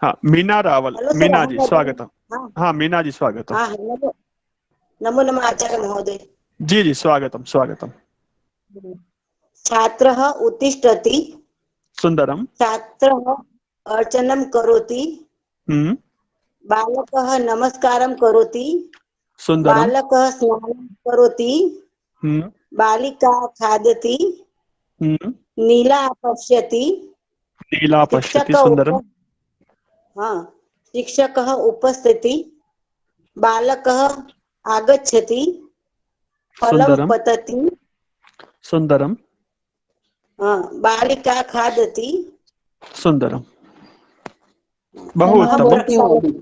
हाँ, मीना रावल, मीना जी स्वागतम। हाँ मीना जी स्वागतम। नमो नमः आचार्य महोदय। जी स्वागतम स्वागतम। छात्रः उत्तिष्ठति। सुंदरम। छात्रः अर्चनं करोति। बालकः नमस्कारं करोति। सुंदरम। बालकः स्नानं करोति। बालिका खादति। नीला पश्यति। नीला पश्यति। सुंदरम। हाँ, शिक्षकः उपस्थिति। बालकः आगच्छति। फलं पतति। सुंदरम। हाँ, बालिका खादति। सुंदरम। बहु उत्तमम्।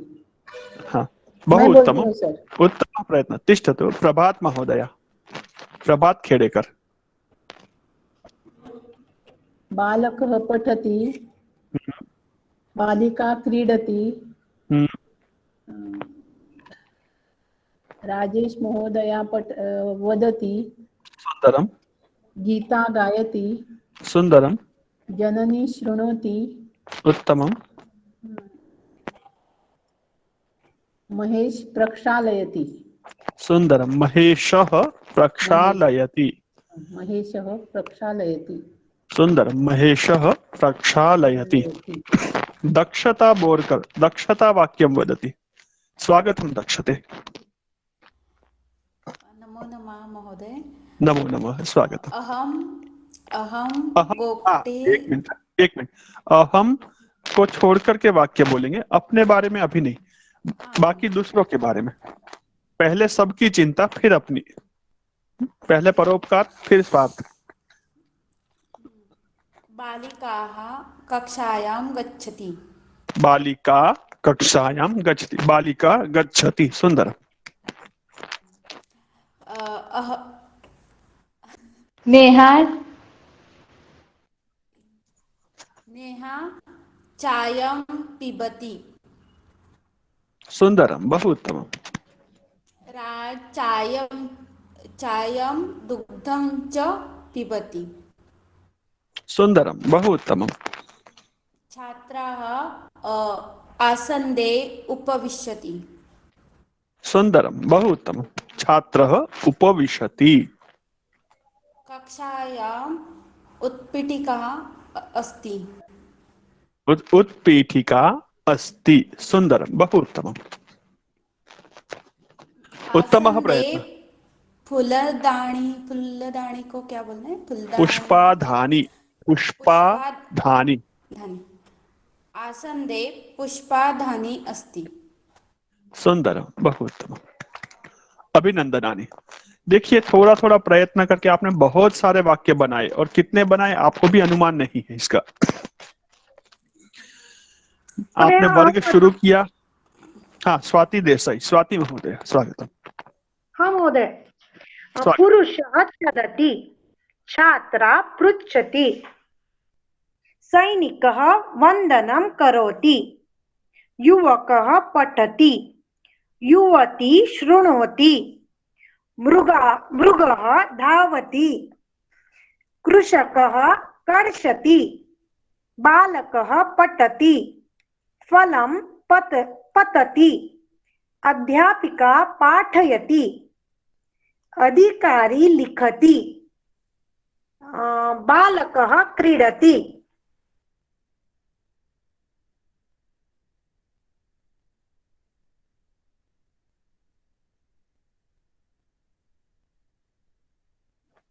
हाँ, बहु उत्तमम्। उत्तमः प्रयत्नः। तिष्ठतु। प्रभात महोदय, प्रभात खेडेकर। बालकः पठति, बालिका क्रीडति, राजेश महोदया वदति, सुंदरम। गीता गायति, सुंदरम। जननी शृणोति, उत्तमम्। महेश प्रक्षालयति। सुंदरम। महेशः प्रक्षालयति। महेशः प्रक्षालयति। सुंदरम। महेशः प्रक्षालयति। दक्षता बोरकर, दक्षता वाक्यं वदति। स्वागतं दक्षते। नमो नमः महोदय। नमो नमः, स्वागतम्। एक मिनट। अहम को छोड़कर के वाक्य बोलेंगे, अपने बारे में अभी नहीं, बाकी दूसरों के बारे में। पहले सबकी चिंता, फिर अपनी। पहले परोपकार, फिर स्वार्थ। बालिकाः कक्षायां गच्छति। बालिका कक्षायां गच्छति। बालिका गच्छति। सुंदर। नेहा चायं पिबति। सुंदरम। बहु उत्तमम्। चायं दुग्धं च पिबति। सुंदरम। बहु उत्तमम्। छात्राः आसन्दे उपविशति। सुंदरम। बहु उत्तमम्। छात्रः उपविशति। कक्षायाम् उत्पीठिका अस्ति। उत्पीठिका अस्ति। सुंदरम। बहु उत्तमम्। उत्तमः प्रयत्नः। फूलदानी को क्या बोलना है? पुष्पाधानी। पुष्पाधानी। आसन्दे पुष्पाधानी अस्ति। सुंदरम। बहु उत्तमम्। अभिनंदनानि। देखिए, थोड़ा थोड़ा प्रयत्न करके आपने बहुत सारे वाक्य बनाए, और कितने बनाए आपको भी अनुमान नहीं है इसका। आपने वर्ग शुरू किया। हाँ, स्वाति देसाई, स्वाति महोदय स्वागतम। हाँ महोदय। पुरुषः वदति, छात्रा पृच्छति, सैनिकः वन्दनं करोति, युवकः पठति, युवती शृणोति, मृगः धावति, कृषकः कर्षति, बालकः पठति फलं पतति अध्यापिका पाठयति अधिकारी लिखति बालकः क्रीडति।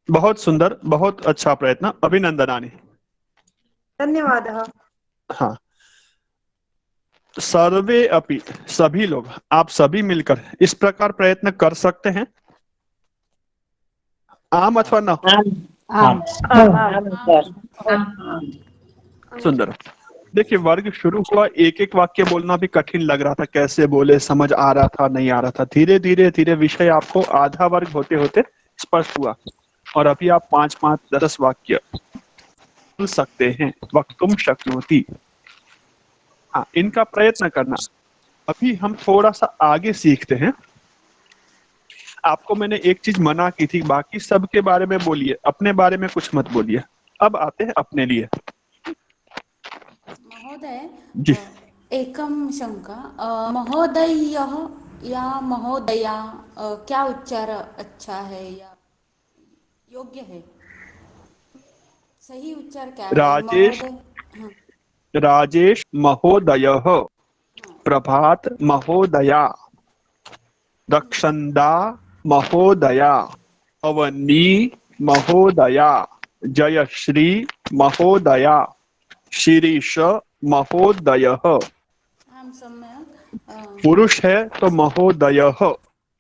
बहुत सुंदर, बहुत अच्छा प्रयत्न, अभिनंदनानि। धन्यवादः। हाँ, सर्वे अपि, सभी लोग, आप सभी मिलकर इस प्रकार प्रयत्न कर सकते हैं? आम अथवा न? सुंदर। देखिए, वर्ग शुरू हुआ, एक एक वाक्य बोलना भी कठिन लग रहा था, कैसे बोले, समझ आ रहा था, नहीं आ रहा था। धीरे धीरे धीरे विषय आपको आधा वर्ग होते होते स्पष्ट हुआ और अभी आप 5-5, 10 वाक्य बोल सकते हैं। वक्तुम शक्नोति। हाँ, इनका प्रयत्न करना। अभी हम थोड़ा सा आगे सीखते हैं। आपको मैंने एक चीज मना की थी, बाकी सबके बारे में बोलिए, अपने बारे में कुछ मत बोलिए। अब आते हैं अपने लिए। महोदय जी, एकम शंका, महोदय या महोदया क्या उच्चार अच्छा है या योग्य है? सही उच्चार क्या है? राजेश, हाँ। राजेश महोदयः, प्रभात महोदया, रक्षन्दा महोदया, अवनी महोदया, जयश्री महोदया, शिरीष महोदयः। हम सम्यक। पुरुष है तो महोदयः,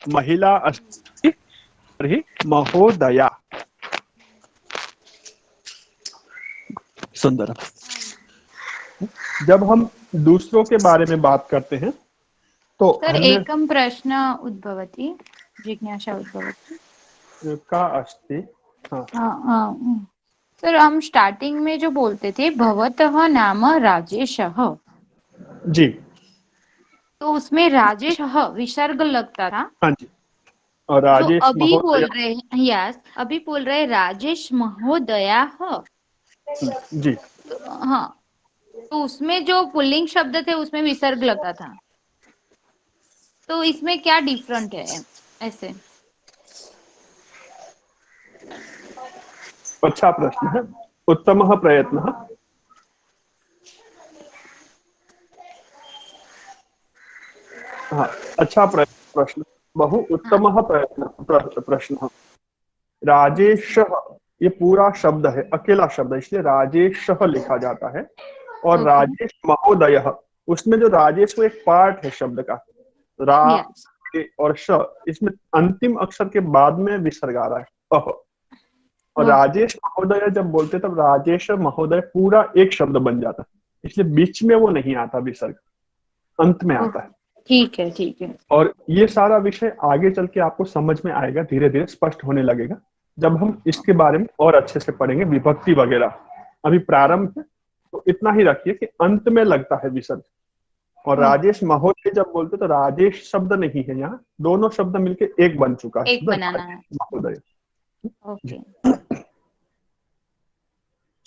महिला अस्ति तर्हि महोदया। सुंदर। जब हम दूसरों के बारे में बात करते हैं तो सर एकम प्रश्न उद्भवति, जिज्ञासा उद्भवति। का अस्ति? हाँ। सर, हम स्टार्टिंग में जो बोलते थे भवतः नाम राजेशः, जी, तो उसमें राजेशः विसर्ग लगता था। हाँ जी। और राजेश तो अभी बोल महोदया, रहे हैं, यस, अभी बोल रहे राजेश महोदयाः। जी, तो हाँ, तो उसमें जो पुल्लिंग शब्द थे उसमें विसर्ग लगता था, तो इसमें क्या डिफरेंट है ऐसे? अच्छा प्रश्न है, उत्तमः प्रयत्नः। हाँ, अच्छा प्रश्न, बहु उत्तमः प्रश्न। राजेशः ये पूरा शब्द है, अकेला शब्द है, इसलिए राजेशः लिखा जाता है। और राजेश महोदयः, उसमें जो राजेश वो एक पार्ट है शब्द का, रा और श, इसमें अंतिम अक्षर के बाद में विसर्ग आ रहा है, अह। और राजेश महोदय जब बोलते तब राजेश महोदय पूरा एक शब्द बन जाता है, इसलिए बीच में वो नहीं आता विसर्ग, अंत में आता है। ठीक है, ठीक है। और ये सारा विषय आगे चल के आपको समझ में आएगा, धीरे धीरे स्पष्ट होने लगेगा जब हम इसके बारे में और अच्छे से पढ़ेंगे, विभक्ति वगैरह। अभी प्रारंभ है तो इतना ही रखिए कि अंत में लगता है विसर्ग। और राजेश महोदय जब बोलते तो राजेश शब्द नहीं है, यहाँ दोनों शब्द मिलके एक बन चुका है, एक बनाना है। महोदय। ओके।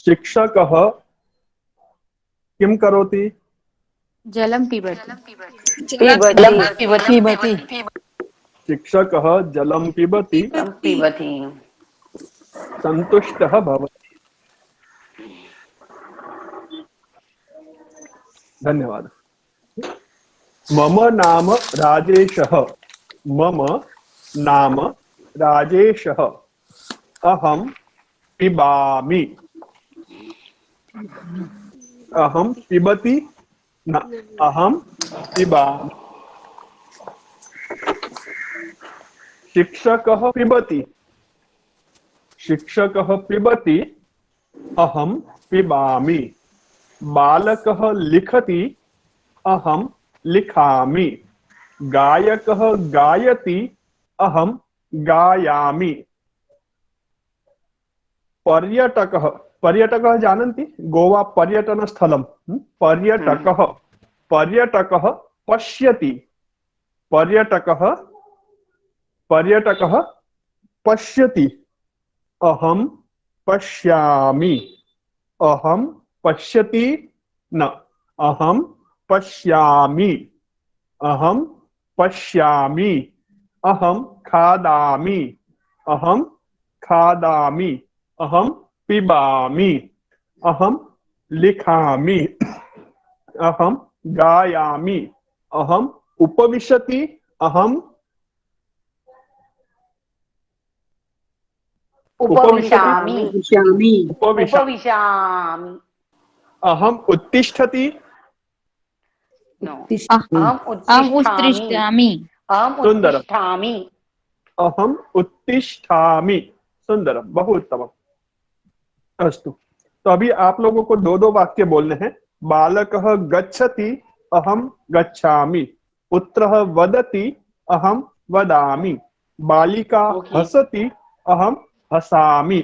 शिक्षकः किम करोति? जलम पिबति। शिक्षकः जलं पिबति, सन्तुष्टः भवति। धन्यवाद। मम नाम राजेशः, मम नाम राजेशः, अहं पिबामि, अहं पिबति न, अहं पिबामि। शिक्षकः पिबति, शिक्षकः पिबति, अहं पिबामि। बालकः लिखति, अहं लिखामि। गायकः गायति, अहं गायामि। पर्यटकः, पर्यटकः जानन्ति, गोवा पर्यटनस्थलं। पर्यटकः, पर्यटकः पश्यति, पर्यटकः, पर्यटकः पश्यति, अहं पश्यामि, अहं पश्यति न, अहम पश्यामि, अहम पश्यामि, अहम खादामि, अहम खादामि, अहम पिबामि, अहम लिखामि, अहम गायामि, अहम उपविशति, अहम उपविशामि उपविशामि, अहम उत्तिष्ठति, अहम उत्तिष्ठामि। सुंदरम, उत्तिष्ठामि अहम उत्तिष्ठामि, सुंदरम, बहु उत्तमम। अस्तु, तो अभी आप लोगों को दो दो वाक्य बोलने हैं। बालकः गच्छति, अहम गच्छामि, पुत्रः वदति, अहम वदामि, बालिका हसति, अहम हसामि,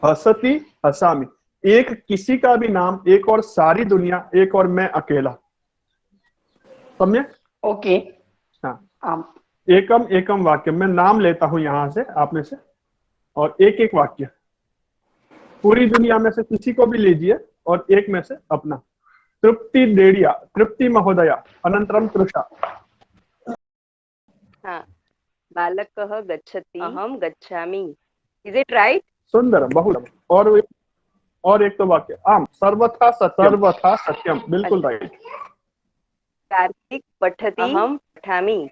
हसति हसामि। एक किसी का भी नाम, एक और सारी दुनिया, एक और मैं अकेला। समझे? ओके। हाँ, एकम एकम वाक्य, मैं नाम लेता हूं यहां से, आप में से, और एक एक वाक्य पूरी दुनिया में से किसी को भी लीजिए और एक में से अपना। तृप्ति देड़िया, तृप्ति महोदया, अनंतरम तृषा। हाँ, बालकः गच्छति, अहम गच्छामि। Is it right? सुंदर, बहुत। और एक तो वाक्य, आम सर्वथा सत्यम, सर्वथा सत्यम, बिल्कुल राइट। कार्तिक पठति, अहम पठामि।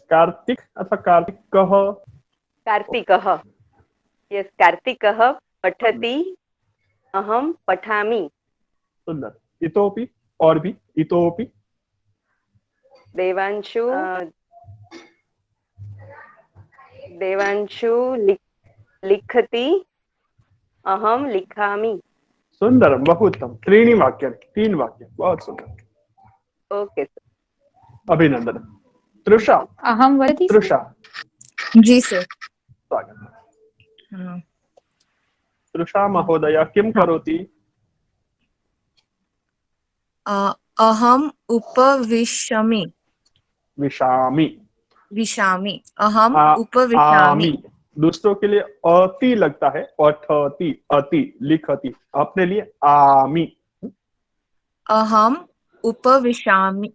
कार्तिक अथवा कार्तिकः, कार्तिकः, यस, कार्तिकः पठति, अहम पठामि। सुंदर। इतोपि, और भी, इतोपि। देवांशु देवांशु लिखति, अहम लिखामि। सुंदर, बहुत उत्तम। त्रीणि वाक्य, 3 वाक्य, बहुत सुंदर। ओके सर, अभिनंदन। तृषा, अहम वदति। तृषा, जी सर। स्वागत। तृषा महोदया किं करोति? अहम उपविशामि। विशामि, विशामि, अहम आमी। उपविशामि। दूसरों के लिए अति लगता है, पठति, अति, लिखति, अपने लिए आमी। अहम उपविशामि।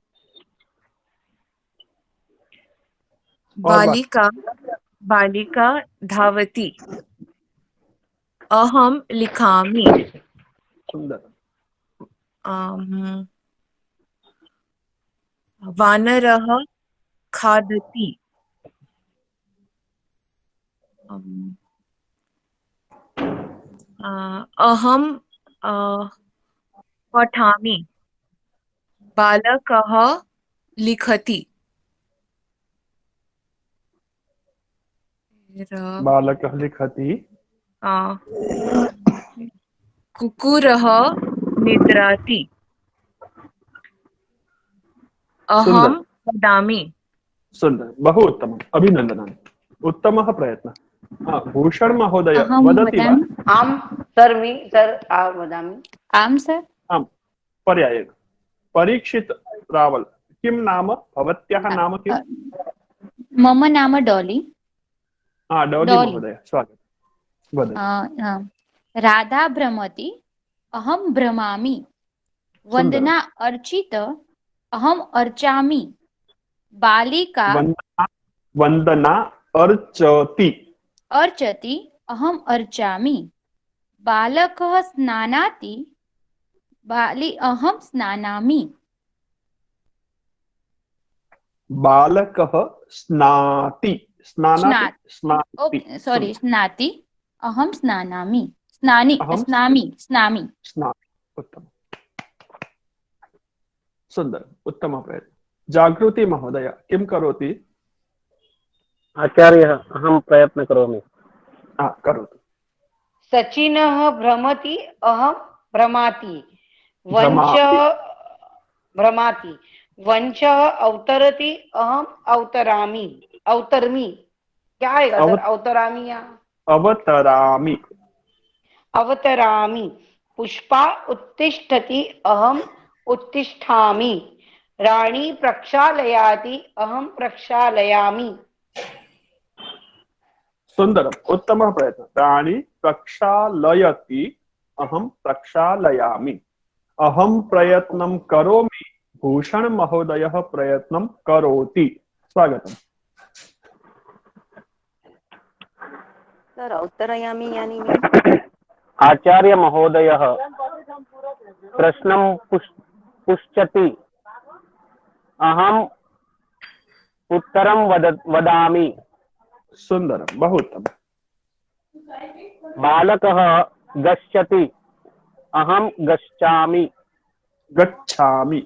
बालिका बालिका धावति, अहम लिखामि। सुंदर। वानरः खादति, अहम पठामि। बालकः लिखति, बालकः लिखति। कुकुरः निद्राति, अहम वदामि। सुंदर, बहु उत्तमम्, अभिनन्दनानि, उत्तमः प्रयत्नः। भूषण महोदय वदति वा? आम सर, सर वदामि। आम सर। आम, पर्यायेण। परीक्षित रावल, किं नाम? भवत्याः नाम किम्? मम नाम डॉली। डॉली महोदय, स्वागतं। वदतु। राधा भ्रमति, अहम भ्रमामि। वंदना अर्चित, अहम अर्चामि। बालिका वंदना अर्चति, अर्चति, अहम अर्चामि। बालकः स्नानाति, अहम स्नानामि। बालकः स्नाति, स्नाति, सॉरी, स्नाति, अहम स्नानामि। स्नामि। उत्तम, सुंदर, उत्तम प्रयत्न। जागृति महोदय किं करोति? आचार्य, अहम प्रयत्न करोमि। करोतु। सचिनः भ्रमति, अहम भ्रमाति। वंशः अवतरति, अहम अवतरामि। क्या आएगा सर? अवतरामि या अवतरामि। पुष्पा उत्तिष्ठति, अहम उत्तिष्ठामि। राणी प्रक्षालयाति, अहम प्रक्षालयामि। सुंदरम, उत्तमः प्रयत्नः। राणी प्रक्षालयति, अहम प्रक्षालयामि। अहम प्रयत्नं करोमि, भूषण महोदयः प्रयत्नं करोति। स्वागतम। सर अवतरयामि यानी आचार्य महोदयः प्रश्नं पृच्छति, अहम उत्तरं वदामि। सुंदरम, बहुत उत्तम। बालकः गच्छति, अहम गच्छामि। गच्छामि,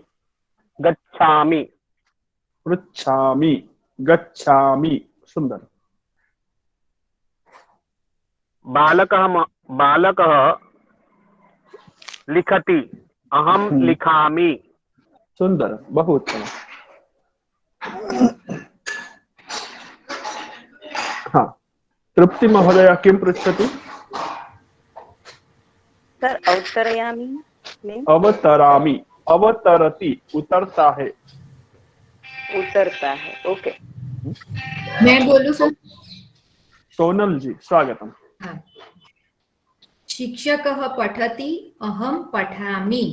गच्छामि। पृच्छामि, गच्छामि। सुंदर। बालकः लिखति, अहम लिखामि। सुंदर, बहुत उत्तम। हाँ, तृप्ति महोदय किं पृच्छति? सर अवतरयामि अवतरामि, अवतरति, उतरता है। उतरता है, ओके। मैं बोलूं सर? सोनल जी स्वागतम। हाँ। शिक्षकः पठति, अहम पठामि।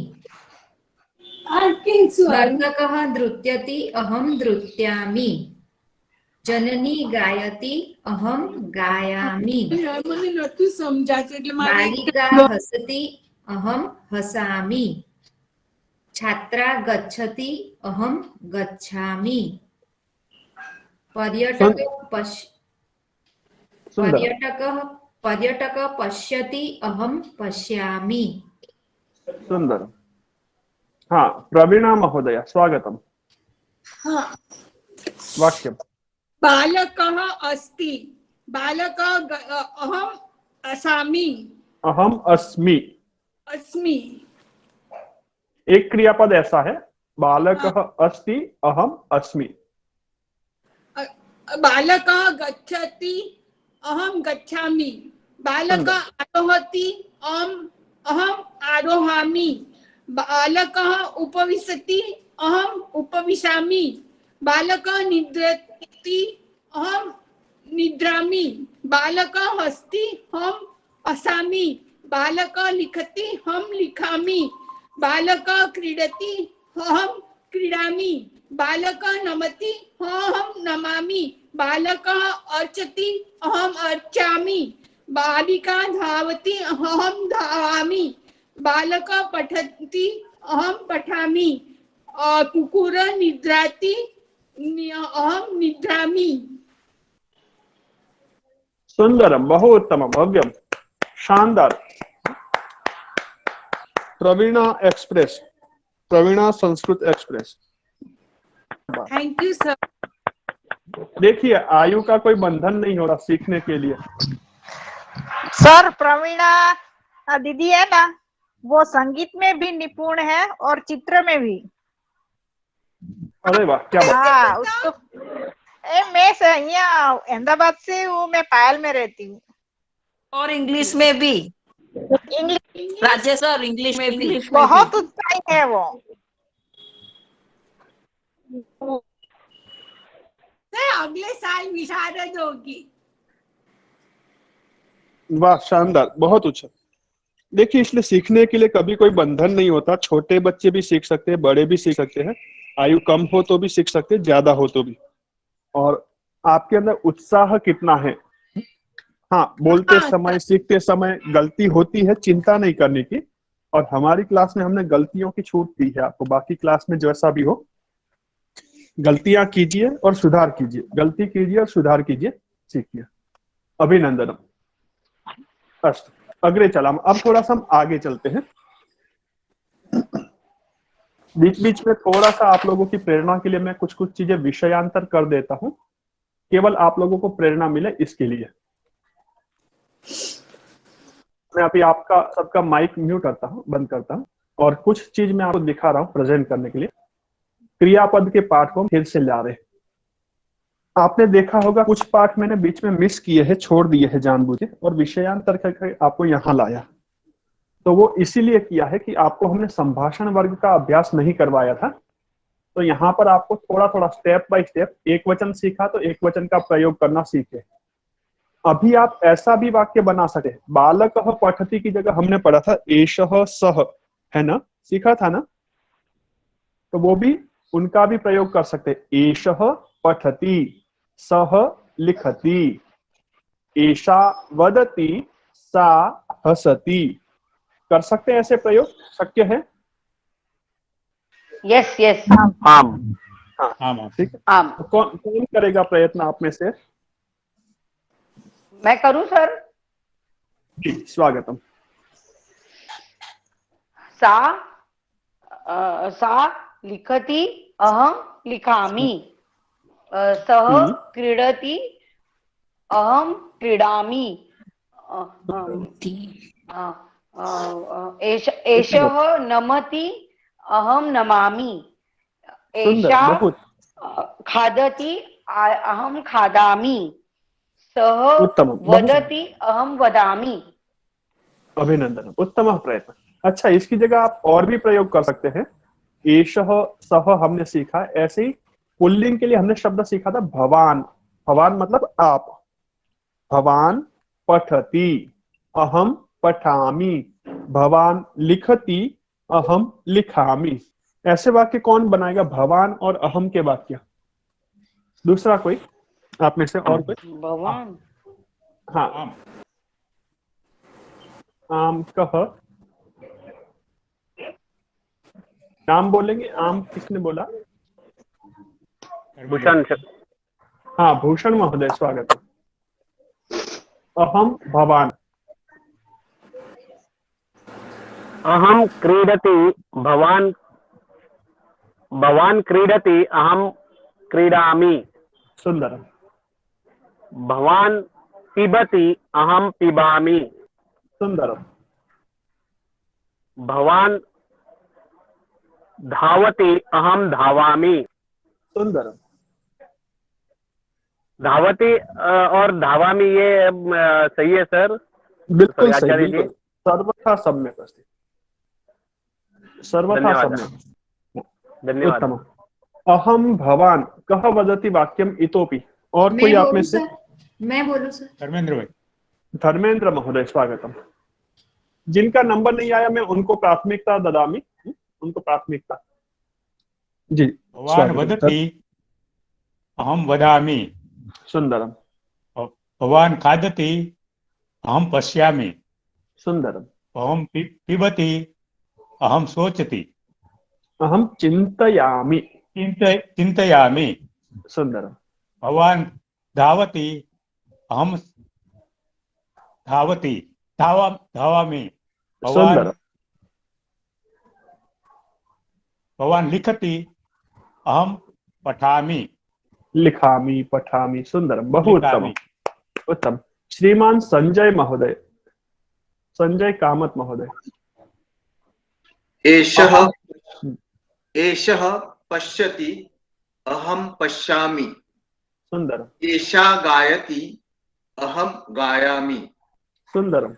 नर्तकः नृत्यति, अहम नृत्यामि। जननी गायति, अहम गायामि। बालिका हसति, अहम हसामि। छात्रा गच्छति, अहम गच्छामि। पर्यटक पश्यति, अहम पश्यामि। सुंदर। हाँ, प्रवीणा महोदय स्वागतम। हाँ। वाक्यम। बालकः अस्ति, अहम असामि। अहम अस्मि। अस्मि। एक क्रियापद ऐसा है, बालकः अस्ति, अहम अस्मि। बालकः गच्छति, अहम गच्छामि। बालकः आरोहति, अहम आरोहामि। बालकः उपविशति, अहम उपविशामि। बालकः निद्रति, अहम निद्रामि। बालकः हसति, हम हसामि। बालकः लिखति, हम लिखामि। बालकः क्रीडति, अहम क्रीडामि। बालकः नमति, अहम नमामि। बालकः अर्चति, अहम अर्चामि। बालिका धावति, अहम धावामि। बालकः पठति, अहम पठामि। कुकुर निद्राति, अहम निद्रामि। सुंदरम, बहुत उत्तम, भव्यम, शानदार। Praveena express, Praveena Sanskrit express. Thank you sir. देखिए, आयु का कोई बंधन नहीं हो रहा सीखने के लिए। सर प्रवीणा दीदी है ना, वो संगीत में भी निपुण है और चित्र में भी। अरे वाह, क्या बात। हाँ, उसको मैं यहाँ अहमदाबाद से हूँ, मैं पायल में रहती हूँ। और इंग्लिश में भी। इंग्लिश राजेश सर, इंग्लिश में भी बहुत उत्साही है वो। अगले साल विशारद होगी। वाह, शानदार, बहुत अच्छा। देखिए, इसलिए सीखने के लिए कभी कोई बंधन नहीं होता। छोटे बच्चे भी सीख सकते हैं, बड़े भी सीख सकते हैं। आयु कम हो तो भी सीख सकते हैं, ज्यादा हो तो भी। और आपके अंदर उत्साह कितना है। हाँ, बोलते समय, सीखते समय गलती होती है, चिंता नहीं करने की। और हमारी क्लास में हमने गलतियों की छूट दी है आपको। बाकी क्लास में जैसा भी हो, गलतियां कीजिए और सुधार कीजिए, गलती कीजिए और सुधार कीजिए, सीखिए। अभिनंदनम। अस्त अग्रे चला। अब थोड़ा सा हम आगे चलते हैं। बीच बीच में थोड़ा सा आप लोगों की प्रेरणा के लिए मैं कुछ कुछ चीजें विषयांतर कर देता हूं, केवल आप लोगों को प्रेरणा मिले इसके लिए। मैं अभी आपका सबका माइक म्यूट करता हूं, बंद करता हूं, और कुछ चीज मैं आपको दिखा रहा हूं प्रेजेंट करने के लिए। क्रियापद के पाठ को फिर से ला रहे। आपने देखा होगा कुछ पाठ मैंने बीच में मिस किए हैं, छोड़ दिए हैं जानबूझ के, और विषयांतर करके आपको यहाँ लाया। तो वो इसीलिए किया है कि आपको हमने संभाषण वर्ग का अभ्यास नहीं करवाया था। तो यहाँ पर आपको थोड़ा थोड़ा स्टेप बाय स्टेप, एक वचन सीखा तो एक वचन का प्रयोग करना सीखे। अभी आप ऐसा भी वाक्य बना सकते हैं, बालकः पठति की जगह हमने पढ़ा था एषः सः, है ना, सीखा था ना, तो वो भी उनका भी प्रयोग कर सकते हैं। एषः पठति, सः लिखति, एषा वदति, सा हसति, कर सकते हैं ऐसे प्रयोग, शक्य है? यस यस हाँ ठीक है। तो कौन करेगा प्रयत्न आप में से? मैं करूं सर? जी स्वागतम। सा लिखति, अहम लिखामि, सः क्रीडति, अहम क्रीडामि, एषः नमति, अहम नमामि, एषा खादति, अहम खादामि, सः वदति, अहम वदामि। अभिनंदन, उत्तम प्रयत्न। अच्छा, इसकी जगह आप और भी प्रयोग कर सकते हैं। एषः सः हमने सीखा, ऐसे ही पुल्लिंग के लिए हमने शब्द सीखा था भवान। भवान मतलब आप। भवान पठति, अहम पठामि, भवान लिखति, अहम लिखामि। ऐसे वाक्य कौन बनाएगा भवान और अहम के वाक्य? दूसरा कोई आप में से और कोई? भवान, हाँ, आम कह, नाम बोलेंगे। आम किसने बोला? भूषण। हाँ भूषण महोदय स्वागत है। अहम भवान। अहम क्रीडति, भवान भवान क्रीडति, अहम क्रीडामि। सुंदरम। भवान पिबति, अहम पिबामि। सुंदरम। भवान धावति, अहम धावामि। सुंदरम। धावति और धावामि ये सही है सर? बिल्कुल सही, बिल्कुल सर्वथा सम्यक अस्ति, सर्वथा सम्यक। धन्यवाद। उत्तम। अहम भवान कह वदति वाक्यम इतोपि। और कोई आप में से? मैं बोलूं सर? धर्मेंद्र भाई। धर्मेंद्र महोदय स्वागतम। जिनका नंबर नहीं आया मैं उनको प्राथमिकता ददामि, उनको प्राथमिकता। जी भवान वदति, अहम वदामि। सुंदरम। भवान खादति, अहम पश्यामि। सुंदरम। अहम पिबति, अहम सोचति। अहम चिंतयामि। चिंतयामि। सुंदरम। भवान धावति, अहम धावति धावामि। भवान लिखति, अहम पठामि। लिखामि, पठामि। सुंदरम, बहु उत्तम, उत्तम। श्रीमान संजय महोदय, संजय कामत महोदय। एषः पश्यति, अहम पश्यामि। सुंदरम। एषा गायति, अहम गायामि। सुंदरम।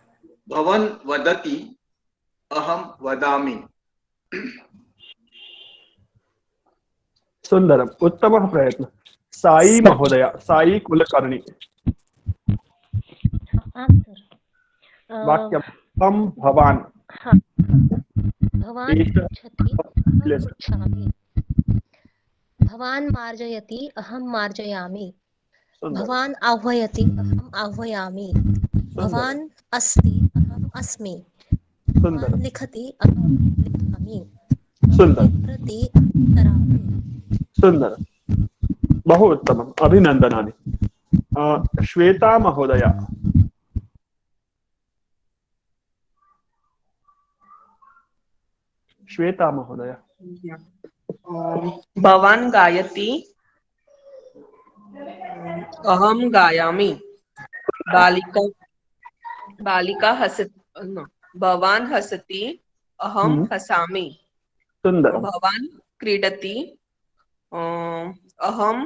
भवान वदति, अहम वदामि। सुंदरम, उत्तमः प्रयत्न। साई महोदय, साई कुलकर्णी। वाक्यम तम भवान। भवान पृच्छति, अहं पृच्छामि। भवान मार्जयति, अहं मार्जयामि। भवान आह्वयति, अहम् आह्वयामि। भवान अस्ति, अहम् अस्मि। भवान लिखति, अहं लिखामि। बिभ्रति, अहं तरामि। सुंदर, बहु उत्तमम्, अभिनंदनानि। श्वेता महोदय। श्वेता महोदय। भवान गायति, अहम गायामि। बालिका हसति, भवान हसति, अहम हसामि। सुंदर। भवान क्रीडति, अहम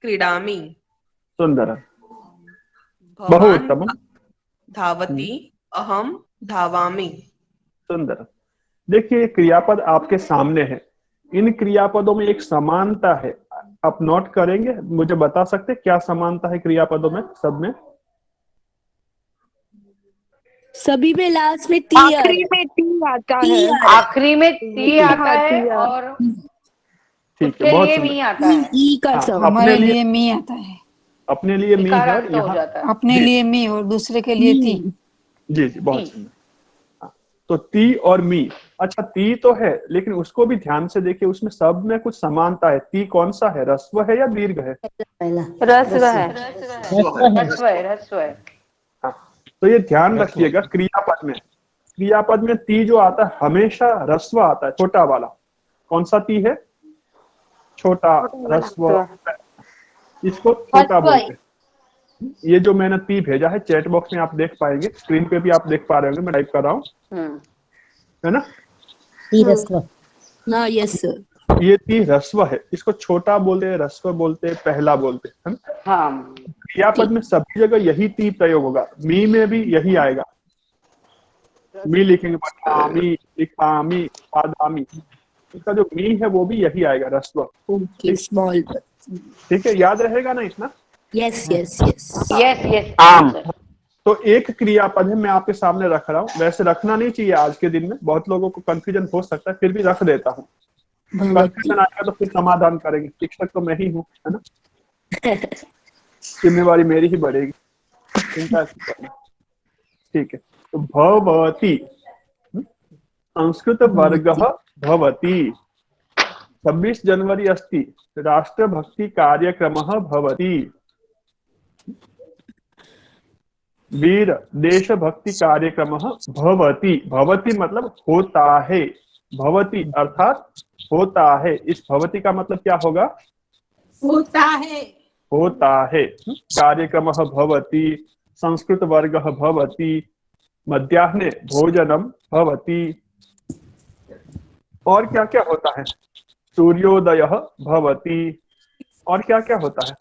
क्रीडामि। सुंदर, बहु उत्तमम्। धावति, अहम धावामि। सुंदर। देखिए क्रियापद आपके सामने है, इन क्रियापदों में एक समानता है, आप नोट करेंगे, मुझे बता सकते क्या समानता है क्रियापदों में? सब में सभी में लास्ट में टी आखिरी में टी आता है, आखिरी में टी आता है और ठीक उसके है, बहुत लिए सुंदर। मी आता है। ई का हाँ, साउंड अपने लिए मी आता है, अपने लिए मी है और इकारांत हो यहाँ जाता है। अपने जी लिए मी और दूसरे के लिए ती। जी जी बहुत सुंदर। हाँ, तो ती और मी। अच्छा, ती तो है, लेकिन उसको भी ध्यान से देखिए, उसमें सब में कुछ समानता है। ती कौन सा है, ह्रस्व है या दीर्घ है? रस्व है, रस्व है। हाँ, तो ये ध्यान रखिएगा, क्रियापद में ती जो आता है हमेशा ह्रस्व आता है, छोटा वाला। कौन सा ती है? छोटा ह्रस्व, इसको छोटा बोलते हैं। ये जो मैंने ती भेजा है चैट बॉक्स में आप देख पाएंगे, स्क्रीन पे भी आप देख पा रहे होंगे, मैं टाइप कर रहा हूँ, है ना? Yes sir. ये ती ह्रस्व है, इसको छोटा बोलते हैं, ह्रस्व बोलते हैं, पहला बोलते हैं, है ना? हाँ। क्रियापद में सभी जगह यही ती प्रयोग होगा। मी में भी यही आएगा। मी लिखेंगे, पठामी, लिखामी, पादामी, इसका जो मी है वो भी यही आएगा, ह्रस्व। Okay, small. ठीक है, याद रहेगा ना इतना? Yes yes yes yes yes. तो एक क्रियापद है, मैं आपके सामने रख रहा हूँ। वैसे रखना नहीं चाहिए आज के दिन में, बहुत लोगों को कंफ्यूजन हो सकता है, फिर भी रख देता हूँ। कंफ्यूजन आएगा तो फिर समाधान करेंगे। शिक्षक तो मैं ही हूँ, है ना? जिम्मेवारी मेरी ही बढ़ेगी, चिंता क्यों करना। ठीक है, तो भवति, संस्कृत वर्ग भवति, 26 जनवरी अस्ति राष्ट्रभक्ति कार्यक्रमः भवति, वीर देशभक्ति कार्यक्रमः भवति। भवति मतलब होता है, भवति अर्थात होता है। इस भवति का मतलब क्या होगा? होता है। होता है। कार्यक्रमः भवति, संस्कृत वर्गः भवति, मध्याह्ने भोजनम भवति। और क्या क्या होता है? सूर्योदयः भवति। और क्या क्या होता है?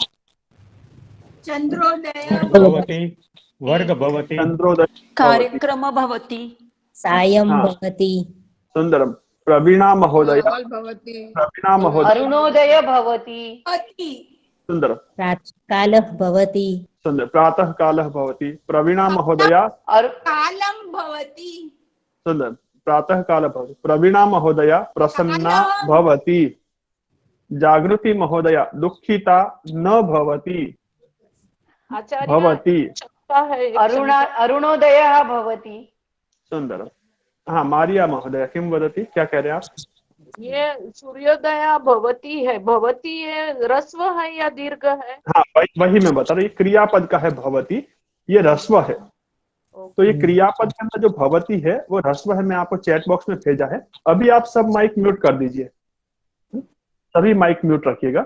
चंद्रोदय भवति, वर्ग भवति, चंद्रोदय, कार्यक्रम भवति, सायं भवति। सुंदरम। प्रवीणा महोदय, भवति, प्रवीणा महोदय, अरुणोदय भवति, सुंदर। प्रातःकालः भवति, सुंदर। प्रातः कालः भवति। प्रवीणा महोदया, कालम भवति, सुंदर। प्रातः काल भवति। प्रवीणा महोदया प्रसन्ना भवति। जागृति महोदया दुखिता न भवति, भवति। अरुणोदयः भवति। सुंदर। हाँ, मारिया महोदया किम वदति, क्या कह रहे हैं आप? ये सूर्योदय भवति है, भवति ये ह्रस्व है या दीर्घ है? हाँ, वही मैं बता रहा हूँ, ये क्रियापद का है भवति, ये ह्रस्व है। तो ये क्रियापद के अंदर जो भवति है वो ह्रस्व है। मैं आपको चैट बॉक्स में भेजा है। अभी आप सब माइक म्यूट कर दीजिए, सभी माइक म्यूट रखिएगा।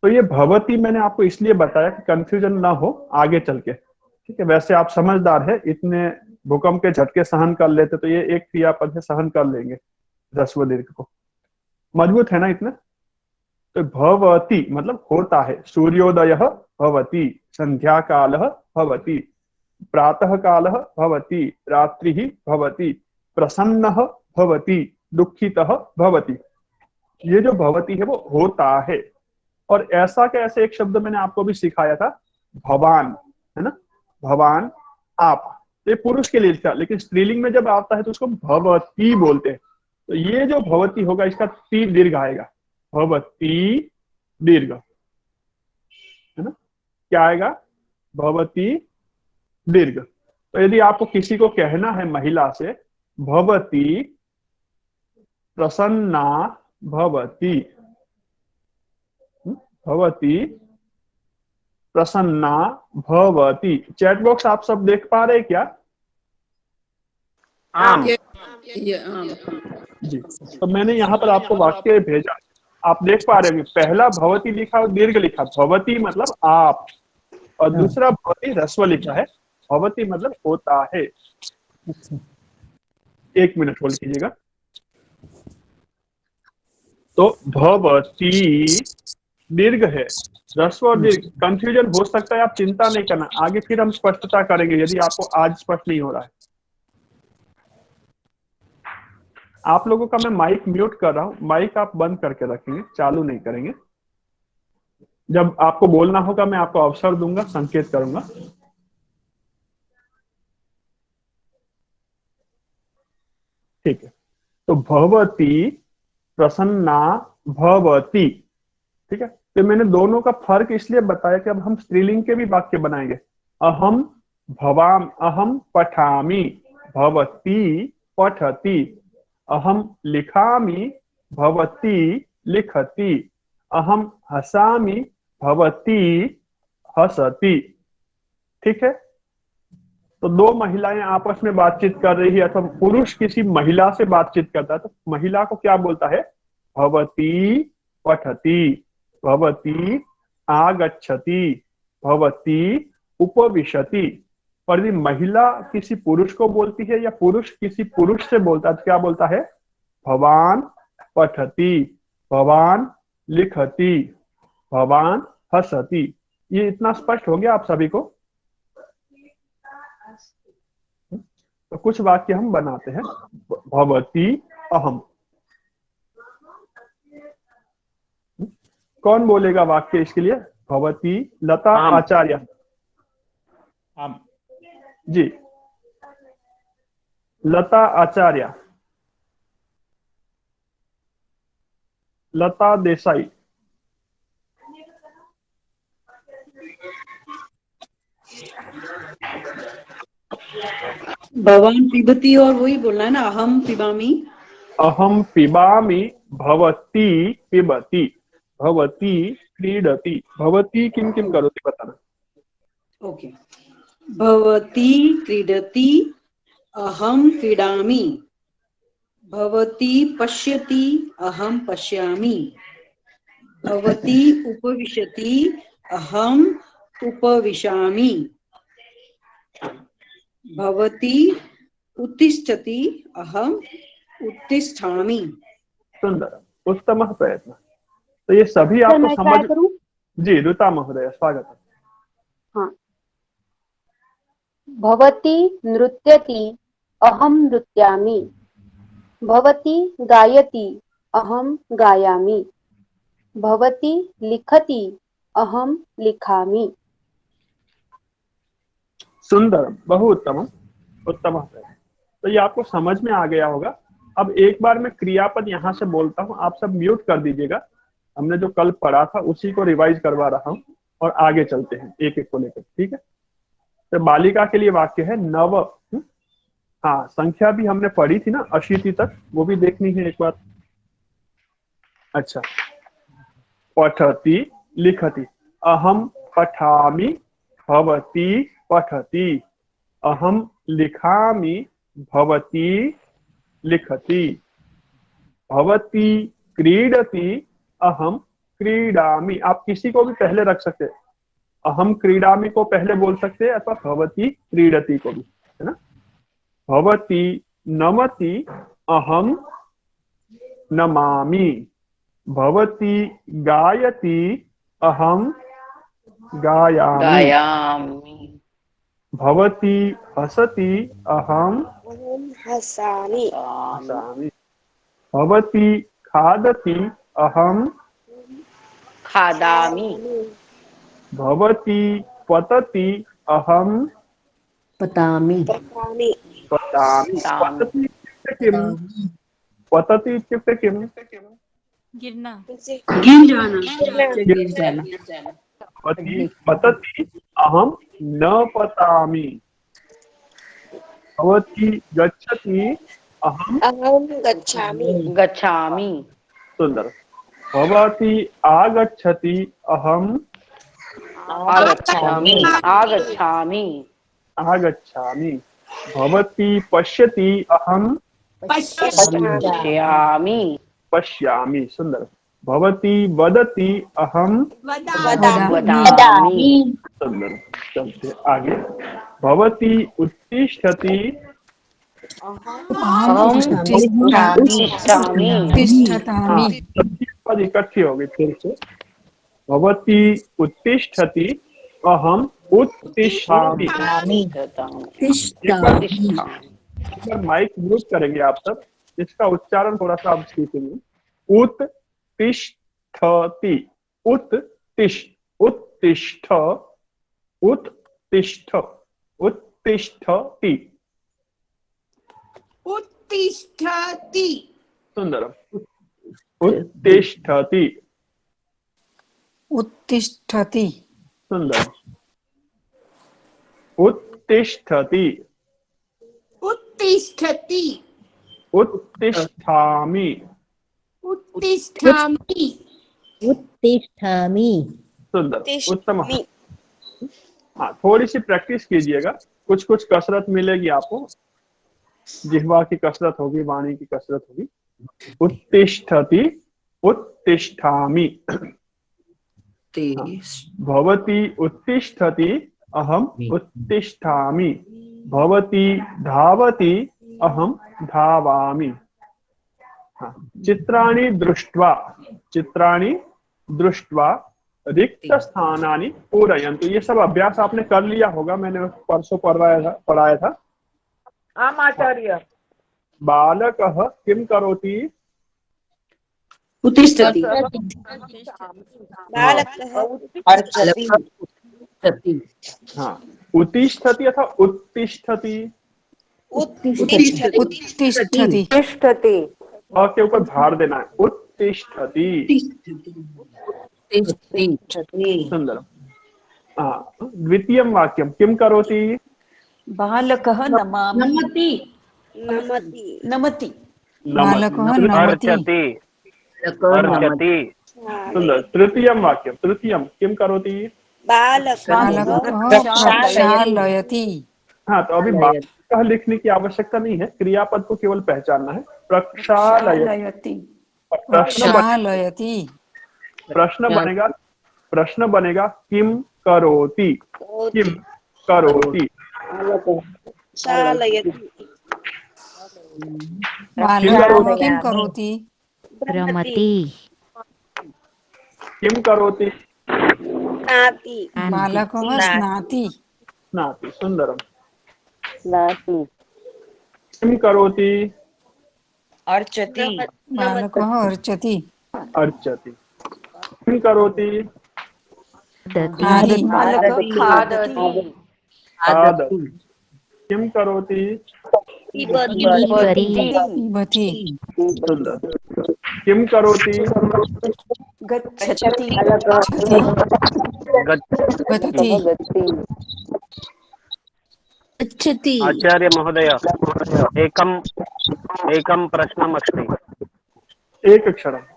तो ये भवति मैंने आपको इसलिए बताया कि कंफ्यूजन ना हो आगे चल के, ठीक है? वैसे आप समझदार है, इतने भूकंप के झटके सहन कर लेते, तो ये एक क्रियापद है, सहन कर लेंगे ह्रस्व दीर्घ को। मजबूत है ना इतना? तो भवति मतलब होता है। सूर्योदयः भवति, संध्या कालः भवति, प्रातः कालः भवति, रात्रिः भवति, प्रसन्नः भवति, दुखितः भवति। ये जो भवति है वो होता है। और ऐसा के ऐसे एक शब्द मैंने आपको भी सिखाया था, भवान, है ना? भवान, आप। ये पुरुष के लिए था, लेकिन स्त्रीलिंग में जब आता है तो उसको भवती बोलते हैं। तो ये जो भवती होगा इसका ती दीर्घ आएगा, भवती दीर्घ, है ना? क्या आएगा? भवती दीर्घ। तो यदि आपको किसी को कहना है महिला से, भवती प्रसन्ना भवति, भवती प्रसन्ना भवति। चैट बॉक्स आप सब देख पा रहे हैं क्या? जी। तो मैंने यहाँ पर आपको वाक्य भेजा, आप देख पा रहे हैं। पहला भवती लिखा और दीर्घ लिखा, भवती मतलब आप, और दूसरा भवती ह्रस्व लिखा है, भवती मतलब होता है। एक मिनट होल्ड कीजिएगा। तो भवती दीर्घ है, ह्रस्व और दीर्घ। कंफ्यूजन हो सकता है, आप चिंता नहीं करना, आगे फिर हम स्पष्टता करेंगे यदि आपको आज स्पष्ट नहीं हो रहा है। आप लोगों का मैं माइक म्यूट कर रहा हूं, माइक आप बंद करके रखेंगे, चालू नहीं करेंगे। जब आपको बोलना होगा मैं आपको अवसर दूंगा, संकेत करूंगा। ठीक है, तो भवती प्रसन्ना भवती। ठीक है, तो मैंने दोनों का फर्क इसलिए बताया कि अब हम स्त्रीलिंग के भी वाक्य बनाएंगे। अहम भवाम, अहम पठामि, भवती पठति। अहम लिखामि, भवती लिखति। अहम हसामि, भवती हसति। ठीक है, तो दो महिलाएं आपस में बातचीत कर रही है अथवा पुरुष किसी महिला से बातचीत करता है तो महिला को क्या बोलता है? भवती पठति, भवती आगच्छति, भवती उपविशति। और यदि महिला किसी पुरुष को बोलती है या पुरुष किसी पुरुष से बोलता है तो क्या बोलता है? भवान पठति, भवान लिखति, भवान हसति। ये इतना स्पष्ट हो गया आप सभी को? तो कुछ वाक्य हम बनाते हैं। भवती अहम, कौन बोलेगा वाक्य इसके लिए? भवती लता आचार्य जी, लता आचार्य, लता देसाई, भवान पिबती और वही बोलना है ना, अहम पिबामी। अहम पिबामी, भवती पिबती, भवती क्रीडति। भवती किम किम करोति बताना। ओके, भवती क्रीडति, अहम क्रीडामि। भवती पश्यति, अहम पश्यामि। भवती उपविशति, अहम उपविशामि। भवती उत्तिष्ठति, अहम उत्तिष्ठामि। सुंदर, उत्तम प्रयत्न। तो ये सभी आपको समझ। जी ऋता महोदय स्वागत है। हाँ, भवती नृत्यति, अहम नृत्यामि। भवती गायति, अहम गायामि। भवती लिखति, अहम लिखामि। सुंदर, बहु उत्तम, उत्तम। तो ये आपको समझ में आ गया होगा। अब एक बार मैं क्रियापद यहाँ से बोलता हूँ, आप सब म्यूट कर दीजिएगा। हमने जो कल पढ़ा था उसी को रिवाइज करवा रहा हूँ और आगे चलते हैं एक एक को लेकर। ठीक है, तो बालिका के लिए वाक्य है नव। हाँ, संख्या भी हमने पढ़ी थी ना 80 तक, वो भी देखनी है एक बार। अच्छा, पठति लिखति, अहम पठामि, भवती पठति। अहम लिखामि, भवती लिखति। भवती क्रीडति, अहम क्रीडामि। आप किसी को भी पहले रख सकते हैं, अहम क्रीडामि को पहले बोल सकते हैं अथवा भवती क्रीडति को भी, है ना। भवती नमति, अहम नमामि। भवती गायति, अहम गायामि। भवती हसति, अहम हसामि। भवती खादति, अहम खादामि। भवती पतति, अहम पतामि। पतामि। पतति इत्युक्ते किम्? पतति इत्युक्ते किम्? गिरना, गिर जाना। भवती पतति, अहम न पतामि। भवती गच्छति, अहम गच्छामि। सुंदर। भवती आगच्छति, अहम आगच्छामि। भवती पश्यति, अहम पश्यामि। सुंदर। भवती वदति, अहम वदामि। सुंदर। चलते आगे। भवती उत्तिष्ठति, इकट्ठी होगी फिर से। भवती उत्तिष्ठति, अहम उत्तिष्ठामि। माइक म्यूट करेंगे आप सब, इसका उच्चारण थोड़ा सा आप सीखेंगे। उत्तिष्ठति, उत्तिष्ठ, उत्तिष्ठ, उत्तिष्ठ, उत्तिष्ठति। उत्तिष्ठति। सुंदरम। उत्तिष्ठति। उत्तिष्ठति। सुंदरम। उत्तिष्ठति। उत्तिष्ठति। उत्तिष्ठामि। उत्तिष्ठामि। उत्तिष्ठामि। सुंदर, उत्तम। हाँ, थोड़ी सी प्रैक्टिस कीजिएगा, कुछ कुछ कसरत मिलेगी आपको, जिह्वा की कसरत होगी, वाणी की कसरत होगी। उत्तिष्ठति, उत्तिष्ठामि। भवती उत्तिष्ठति, अहम उत्तिष्ठामि। भवती धावति, अहम धावामि। हाँ, चित्राणि दृष्ट्वा, चित्राणि दृष्ट्वा रिक्त स्थानानि पूरयन्तु। ये सब अभ्यास आपने कर लिया होगा, मैंने परसों पढ़ाया था। आम आचार्य। बालकः किं करोति? उत्तिष्ठति। हाँ, उत्तिष्ठति अथवा उत्तिष्ठति? उत्तिष्ठति। और के ऊपर भार देना है। उत्तिष्ठति। सुंदर। हाँ, द्वितीयं वाक्यं किं करोति? बालकः नमति। बालकः नमति। सुंदर। तृतीयं वाक्यं, तृतीयं किं करोति? बालकः प्रक्षालयति। हाँ, तो अभी बालकः लिखने की आवश्यकता नहीं है, क्रियापद को केवल पहचानना है। प्रक्षालयति। प्रक्षालयति। प्रश्न बनेगा किम करोति? किम करोति? बालकः किं करोति? रमति। किम करोति? बालकः स्नाति। स्नाति। सुंदरम। किम करोति? अर्चति। बालकः अर्चति। अर्चति। किम करोति? खादति। खादति। किम करोति? पिबति। सुंदर। किम करोति? गच्छति। गच्छति। आचार्य महोदय, एकं प्रश्नम् अस्ति। एकक्षणम्।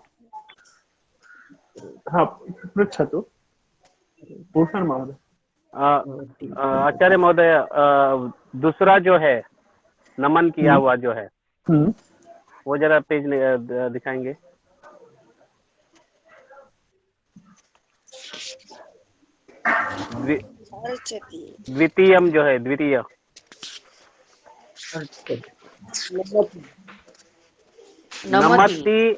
हाँ, पृच्छतु भूषण महोदय। आचार्य महोदय, दूसरा जो है नमन किया हुआ जो है, वो जरा पेज दिखाएंगे। द्वितीयम जो है, द्वितीय। नमति,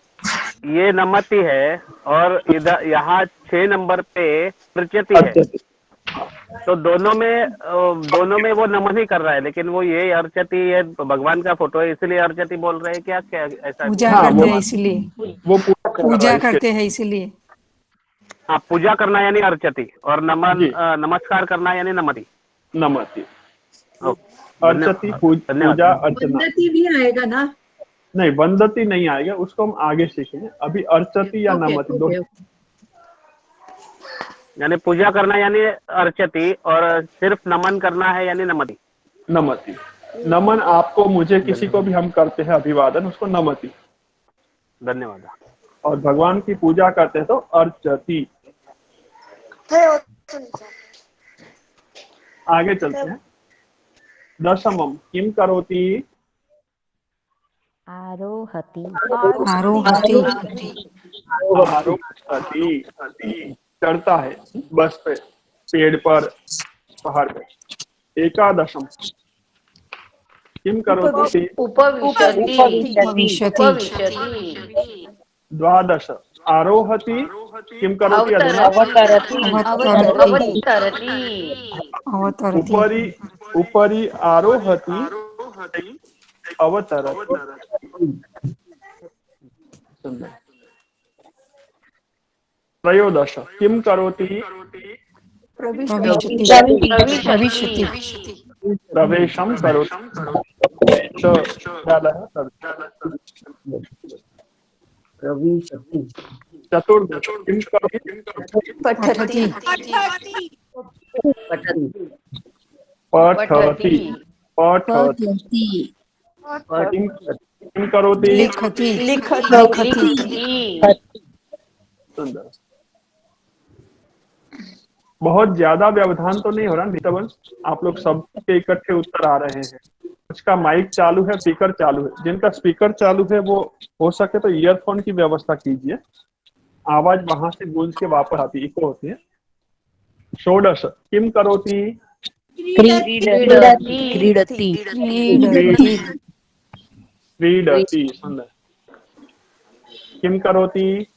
ये नमति है, और इधर यहाँ 6 नंबर पे प्रचति है। तो दोनों में वो नमन ही कर रहा है, लेकिन वो ये अर्चति, ये भगवान का फोटो है इसलिए अर्चति बोल रहे हैं क्या? क्या ऐसा? पूजा करते हैं इसलिए, वो पूजा करते हैं इसलिए। हाँ, पूजा करना यानी अर्चति, और नमस्कार करना यानी नमति। नमति। अर्चति, पूजा, अर्चना। वंदती भी आएगा ना? नहीं, वंदती नहीं आएगा, उसको हम आगे सीखेंगे। अभी अर्चति या नमति दो। यानी पूजा करना यानी अर्चति, और सिर्फ नमन करना है यानी नमति। नमति। नमन आपको, मुझे, किसी को भी हम करते हैं अभिवादन, उसको नमति। धन्यवाद। और भगवान की पूजा करते हैं तो अर्चति। आगे चलते हैं। दशमम किम करोति? आरोहति। आरोहति। आरोहति। चढ़ता है बस पे, पेड़ पर, पहाड़ पे। एकादशम किम करोति? उपविशति। द्वादश आरोहति। किम करोति? अवतरति। उपरि आरोहति, अवतरति। त्रयोदश किम करोति? प्रवेशं करोति। चतुर्दश किम करोति पठति पठति पठति किम करोति लिखति सुंदर। बहुत ज्यादा व्यवधान तो नहीं हो रहा नितवंश, आप लोग सबके इकट्ठे उत्तर आ रहे हैं। उसका माइक चालू है, स्पीकर चालू है। जिनका स्पीकर चालू है वो हो सके तो ईयरफोन की व्यवस्था कीजिए, आवाज वहां से गूंज के वापस आती, इको होती है। षोडश किम करोति क्रीडति। सुंदर। किम करोति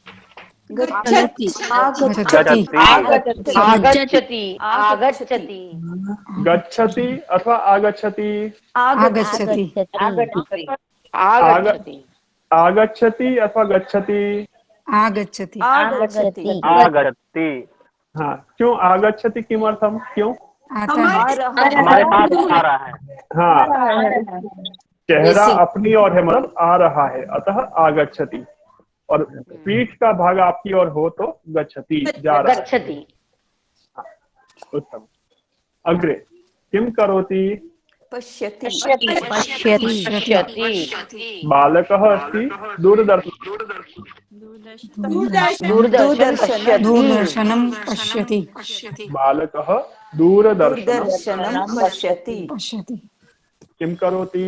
गच्छति गच्छति अथवा आगच्छति आगच्छति अथवा गच्छति आगच्छति। हाँ, क्यों आगच्छति किमर्थम, क्यों? हमारे पास आ रहा है। हाँ, चेहरा अपनी ओर है, मतलब आ रहा है, अतः आगच्छति। और पीठ का भाग आपकी ओर हो तो गच्छति, जा रहा है। हाँ, उत्तम। अग्रे किम करोति पश्यति बालकः अस्ति दूरदर्शनं पश्यति बालकः दूरदर्शनं पश्यति किम करोति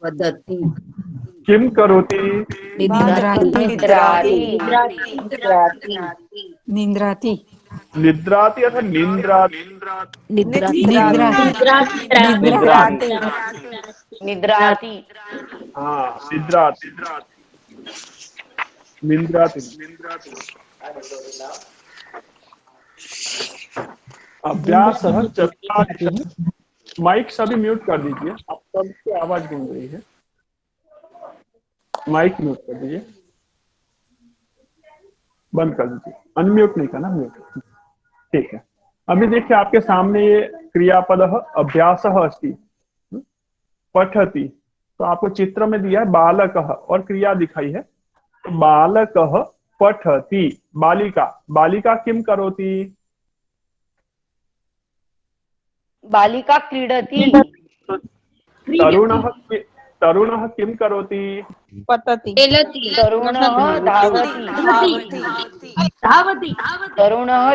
वदति किम करोति निद्राति निद्राति अथवा निद्राति हाँ, निद्राति निद्राति। अभ्यास चतुर्थ। माइक सभी म्यूट कर दीजिए, आप सबकी आवाज गूंज रही है। माइक म्यूट कर दीजिए, बंद कर दीजिए, अनम्यूट नहीं करना, म्यूट। ठीक है। अभी देखिए आपके सामने ये क्रियापद अभ्यासः अस्ति, पठति। तो आपको चित्र में दिया है बालकः और क्रिया दिखाई है। तो बालकः पठति, बालिका बालिका किम करोति बालिका क्रीडति तरुणः किम करोति पतति तरुणः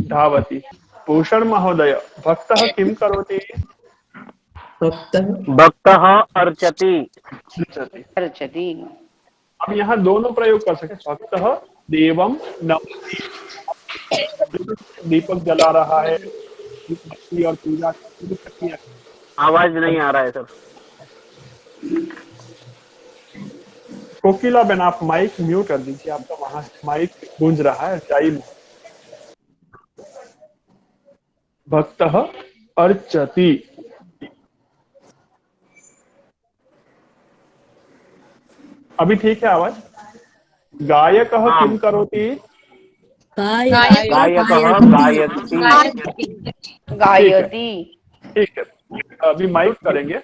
धावति भूषण महोदय भक्तः किम करोति भक्तः अर्चति। अब यहाँ दोनों प्रयोग कर सकते। भक्तः देवम नमति, दीपक जला रहा है और पूजा। आवाज नहीं आ रहा है सर। कोकिला बेन, आप माइक म्यूट कर दीजिए, आपका वहां माइक गूंज रहा है। जाइए। भक्तः अर्चति अभी ठीक है आवाज। गायकः किम करोति गायति। ठीक है, अभी माइक करेंगे।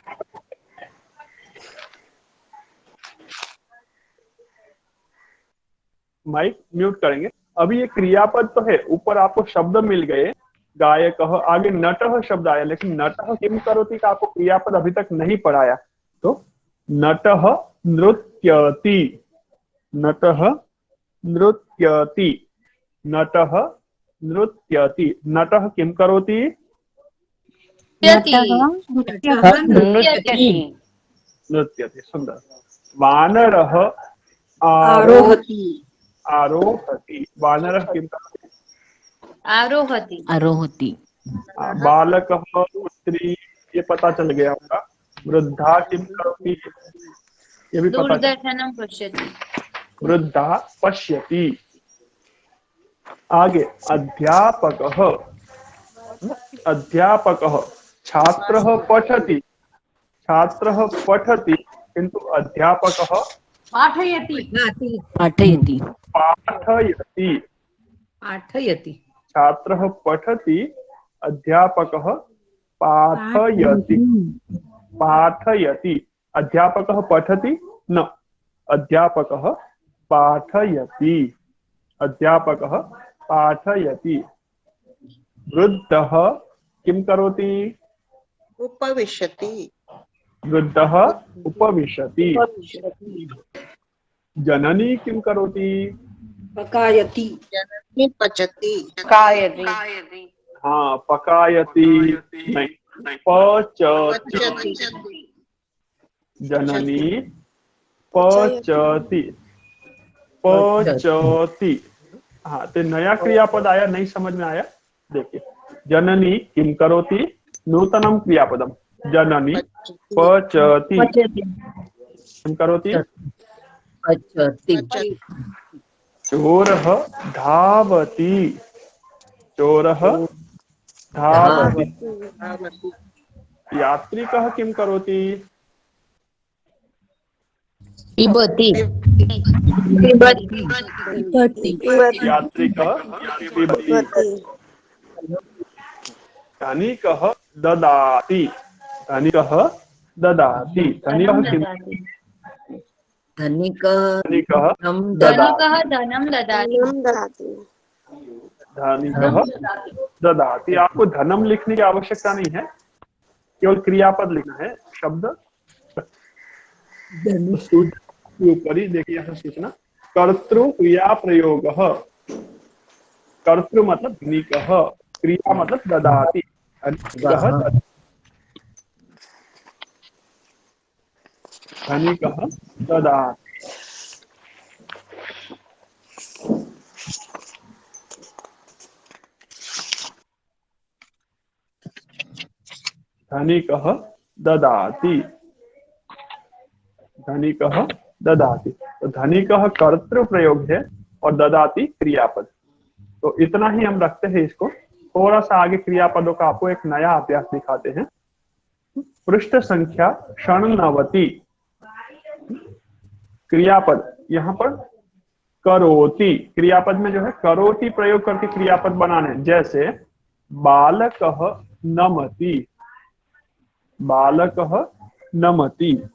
माइक म्यूट करेंगे। अभी ये क्रियापद तो है, ऊपर आपको शब्द मिल गए गायकः, आगे नटः शब्द आया, लेकिन नटः किम करोति का आपको क्रियापद अभी तक नहीं पढ़ाया। तो नटः नृत्यति, नटः नृत्यति, नटः नृत्यति। नटः किम करोति नृत्यति। सुंदर। वानरः आरोहति, आरोहति। वानरः किम करोति आरोहति। बालकः पुत्री, ये पता चल गया होगा। वृद्धा किम करोति, ये भी पता। दूरदर्शनं पश्यति, वृद्धा पश्यति। आगे अध्यापकः, अध्यापकः छात्रः पठति, छात्रः पठति किंतु अध्यापकः पाठयति पाठयति पाठयति। पाठयति। छात्रः पठति, अध्यापकः पाठयति। पाठयति, अध्यापकः पठति न, अध्यापकः पाठयति। अध्यापकः पाठयति। वृद्धः किं करोति? उपविशति। वृद्धः उपविशति। जननी किं करोति? पकायति। जननी पचति। पकायति। हाँ, पकायति नहीं, पचति। जननी पचति। पचति। हाँ, तो नया क्रियापद आया, नहीं समझ में आया? देखिए, जननी किम करोति, नूतनम क्रियापदम। जननी पचति। किम करोति? पचति। चोरः धावति। चोरः धावति। यात्रिकः किम करोति? पिबति। यात्रिकः पिबति। धनिकः ददाति। धनिकः ददाति। धनिकः किम? धनिकः धनं ददाति। धनिकः ददाति। आपको धनम लिखने की आवश्यकता नहीं है, केवल क्रियापद लिखना है, शब्द ऊपर ही देखिए, यहाँ सूचना कर्तृ क्रिया प्रयोग। कर्तृ मतलब धनिकः, क्रिया मतलब ददाति। धनिकः ददाति। धनिकः ददाति। धनिकः ददाति। तो धनिकः कर्तृ प्रयोग है और ददाति क्रियापद। तो इतना ही हम रखते हैं इसको। थोड़ा सा आगे क्रियापदों का आपको एक नया अभ्यास दिखाते हैं। पृष्ठ संख्या 96। क्रियापद यहाँ पर करोति। क्रियापद में जो है करोति प्रयोग करके क्रियापद बनाने हैं। जैसे बालकः नमति। बालकः नमति।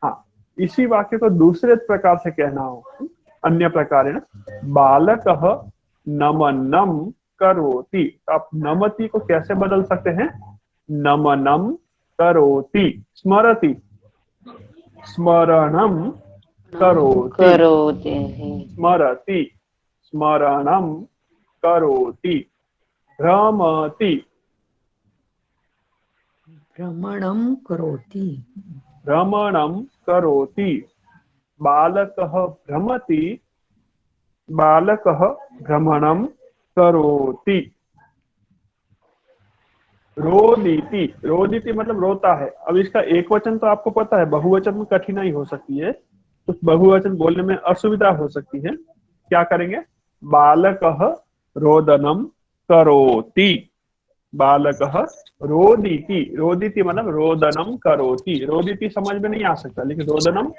हाँ, इसी वाक्य को दूसरे प्रकार से कहना हो, अन्य प्रकार है ना। बालकः नमनम करोति। आप नमति को कैसे बदल सकते हैं? नमनम करोति। स्मरति, स्मरणम करोति। स्मरति, स्मरणम करोति। भ्रमति, भ्रमणं करोति। भ्रमणं करोति। बालकः भ्रमति। बालकः भ्रमणं करोति। रोदिति। रोदिति मतलब रोता है। अब इसका एक वचन तो आपको पता है, बहुवचन में कठिनाई हो सकती है, कुछ बहुवचन बोलने में असुविधा हो सकती है। क्या करेंगे? बालकः रोदनम करोति। बालकः रोदिति। रोदिति मतलब रोदनम करोति। रोदिति समझ में नहीं आ सकता, लेकिन रोदनम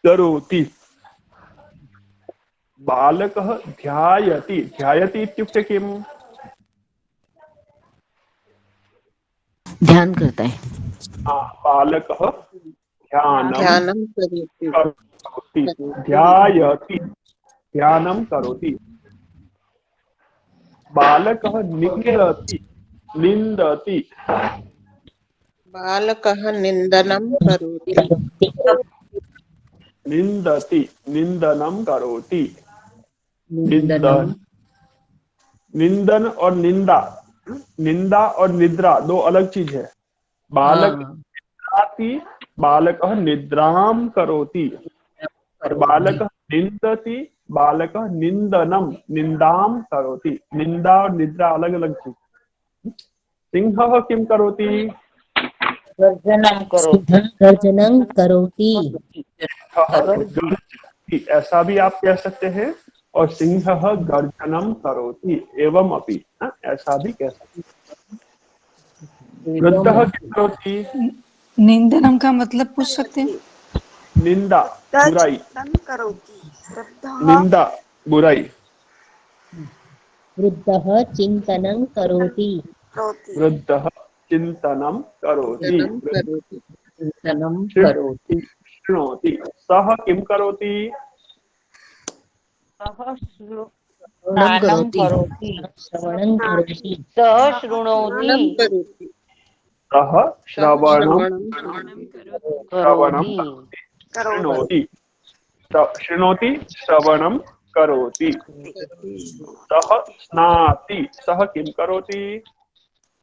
करोति। बालकः ध्यायति। ध्यायति इत्युक्ते किम? ध्यान करता है। हाँ, बालकः ध्यानं करोति। ध्यायति, ध्यानं करोति। बालकः निन्दति। निन्दति। बालकः निन्दनं करोति। निन्दति, निन्दनं करोति। निंदन, निंदन और निंदा, निंदा और निद्रा दो अलग चीज है। बालक निद्राति, बालकः निद्राम करोति। और बालकः निन्दति, बालकः निंदनम, निंदाम करोति। निंदा और निद्रा अलग अलग चीज। सिंहः किम करोति? गर्जनं करोति। गर्जनं करोति। ऐसा भी आप कह सकते हैं। और सिंहः गर्जनम करोति एवं अपि, ऐसा भी कह सकते हैं। वृद्धः किम करोति? निंदनम का मतलब पूछ सकते हैं? निंदा, बुराई। निंदा बुराई। वृद्धः चिन्तनं करोति। वृद्धः चिंतनम करोति। चिन्तनं करोति। शृणोति। सः किम करोति? श्रवणं करोति। श्रवणं करोति। सः शृणोति। सः श्रवणं शृणोति। शृणोति श्रवणं करोति। सः स्नाति। सः किम करोति?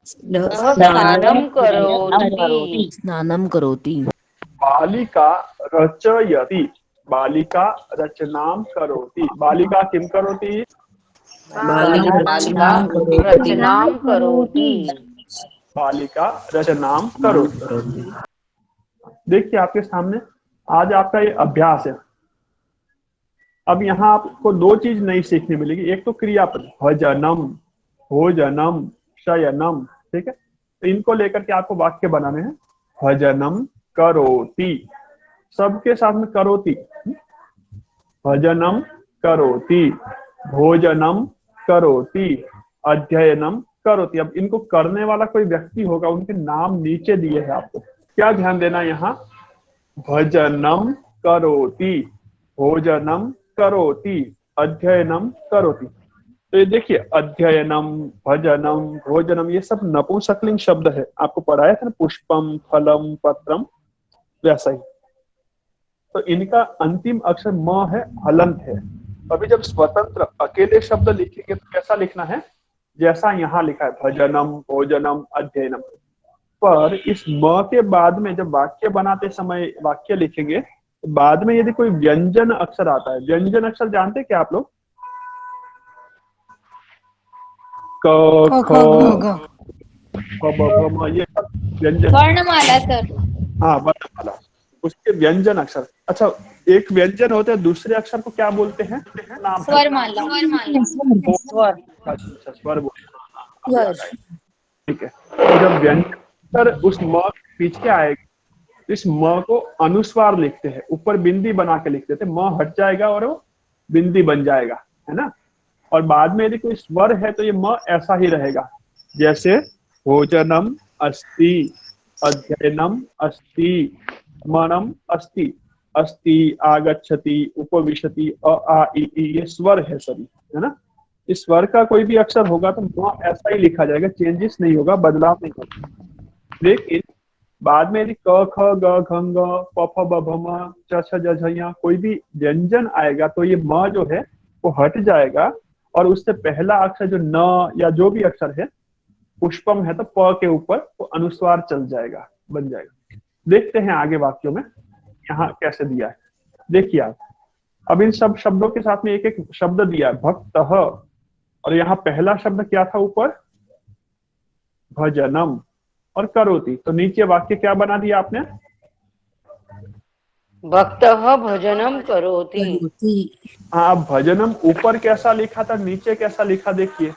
स्नानं करोति। स्नानं करोति। बालिका रचयति। बालिका रचनां करोति। बालिका किम करोति? बालिका रचनां करोति। बालिका रचनां करोति। देखिए आपके सामने आज आपका ये अभ्यास है। अब यहाँ आपको दो चीज नई सीखने मिलेगी। एक तो क्रियापद भजनम, भोजनम, शयनम, ठीक है। तो इनको लेकर के आपको वाक्य बनाने हैं। भजनम करोति, सबके साथ में करोति। भजनम करोति, भोजनम करोति, अध्ययनम करोति। अब इनको करने वाला कोई व्यक्ति होगा, उनके नाम नीचे दिए हैं आपको। क्या ध्यान देना यहाँ? भजनम करोति, भोजनम करोति, अध्ययनम करोति। तो ये देखिए अध्ययनम, भजनम, भोजनम, ये सब नपुंसकलिंग शब्द है। आपको पढ़ाया था ना, पुष्पम, फलम, पत्रम, वैसा ही। तो इनका अंतिम अक्षर म है, हलंत है। अभी जब स्वतंत्र अकेले शब्द लिखेंगे तो कैसा लिखना है? जैसा यहाँ लिखा है, भजनम, भोजनम, अध्ययनम। पर इस म के बाद में जब वाक्य बनाते समय वाक्य लिखेंगे, तो बाद में यदि कोई व्यंजन अक्षर आता है, व्यंजन अक्षर जानते क्या आप लोग? क, ख, ये व्यंजन वर्णमाला सर। हाँ, वर्णमाला, उसके व्यंजन अक्षर। अच्छा, एक व्यंजन होते हैं, दूसरे अक्षर को क्या बोलते हैं? नाम स्वरमाला। स्वर। अच्छा, स्वर बोलते, ठीक है। तो जब व्यंजन उस म के पीछे आएगा, इस म को अनुस्वार लिखते हैं, ऊपर बिंदी बना के लिख देते हैं। म हट जाएगा और वो बिंदी बन जाएगा, है ना। और बाद में यदि कोई स्वर है तो ये म ऐसा ही रहेगा, जैसे भोजनम अस्ति, अध्ययनम अस्ति, मनम अस्ति, अस्ति, आगच्छति, उपविशति, अ आ इ ई, ये स्वर है सभी, है ना। इस स्वर का कोई भी अक्षर होगा तो म ऐसा ही लिखा जाएगा, चेंजेस नहीं होगा, बदलाव नहीं होगा। लेकिन बाद में यदि क, ख, ग, घ, ङ, प, फ, ब, भ, म, च, छ, ज, झ, ञ कोई भी व्यंजन आएगा तो ये म जो है वो हट जाएगा और उससे पहला अक्षर जो न या जो भी अक्षर है, पुष्पम है तो प के ऊपर वो अनुस्वार चल जाएगा, बन जाएगा। देखते हैं आगे वाक्यों में यहाँ कैसे दिया है। देखिए आप, अब इन सब शब्दों के साथ में एक एक शब्द दिया है, भक्तः, और यहाँ पहला शब्द क्या था ऊपर? भजनम और करोति। तो नीचे वाक्य क्या बना दिया आपने? भक्तः भजनम करोति। हाँ, भजनम ऊपर कैसा लिखा था, नीचे कैसा लिखा? देखिए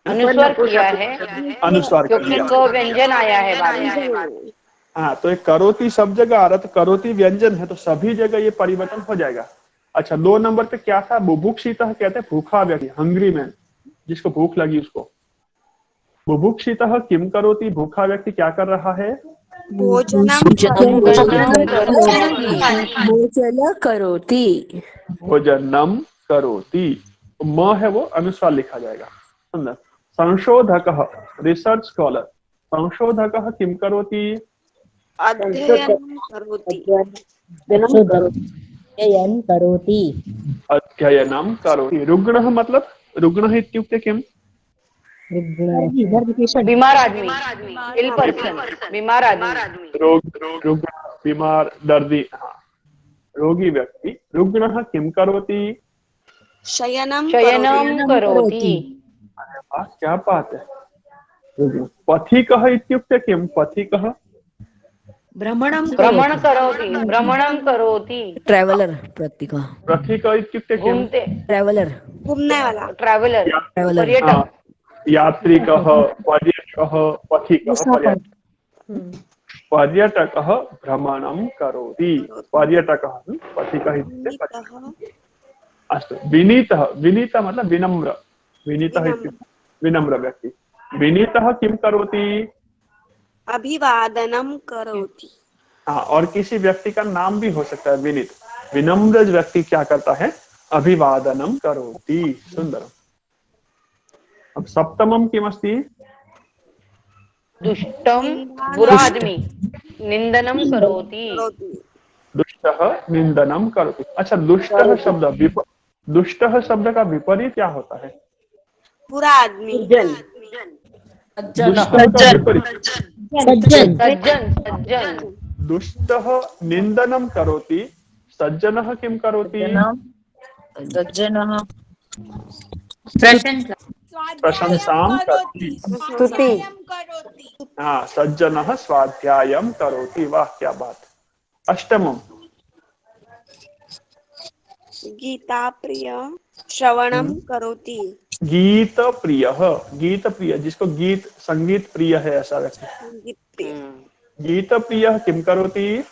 अनुस्वार किया है, अनुस्वार क्योंकि क व्यंजन आया है बाद में। हाँ, तो एक करोति सब जगह आ रहा, तो करोति व्यंजन है तो सभी जगह ये परिवर्तन हो जाएगा। अच्छा, 2 नंबर पे क्या था? बुभुक्षितः कहते हैं भूखा व्यक्ति, हंग्री मैन, जिसको भूख लगी उसको। बुभुक्षितः किम करोति, भूखा व्यक्ति क्या कर रहा है? भोजन करोति। भोजनम करोति। म है वो अनुस्वार लिखा जाएगा। संशोधकः, रिसर्च स्कॉलर, संशोधकः किम करोति? अध्ययनं करोति। अध्ययनं करोति। अध्ययनं करोति। रुग्णः मतलब, रुग्णः इत्युक्ते किम? बीमार आदमी, इल पर्सन, बीमार आदमी। रोग, बीमार, दर्दी, हाँ, रोगी व्यक्ति। रुग्णः किम करोति? शयनं करोति। अरे वाह, क्या बात है। पथिकः इत्युक्ते किम? पथिकः भ्रमणं करोति। ट्रैवलर, प्रतीका। पथिकः इत्युक्ते किम? ट्रैवलर, घूमने वाला। ट्रैवलर, पर्यटक। यात्रिकः, पर्यटकः, पथिकः, पर्यटक। पर्यटकः भ्रमणं करोति। पर्यटकः पथिकः इत्युक्ते पथिकः। अस्तु, विनीतः, विनीतः मतलब विनम्र, विनीतः इत्युक्ते विनम्र व्यक्ति। विनीतः किं करोति? अभिवादनं करोति। हाँ, और किसी व्यक्ति का नाम भी हो सकता है विनीत। विनम्र व्यक्ति क्या करता है? अभिवादनं करोति। सुंदरम। अब सप्तमम किमस्ति? दुष्टम बुरा आदमी निंदनम करोति। दुष्टः निंदनम करोति। अच्छा, दुष्टः शब्द दुष्टः शब्द का विपरीत क्या होता है? बुरा आदमी। दुष्टः निंदनम करोति, सज्जनः किं करोति? सज्जनः प्रशंसां करोति, स्तुति। हाँ, सज्जनः स्वाध्यायं करोति। वाह, क्या बात। अष्टमम गीता प्रिय श्रवणं करोति। गीत प्रिय, गीत प्रिय जिसको गीत संगीत प्रिय है ऐसा व्यक्ति। संगीत प्रिय। गीत प्रिय किं करोति?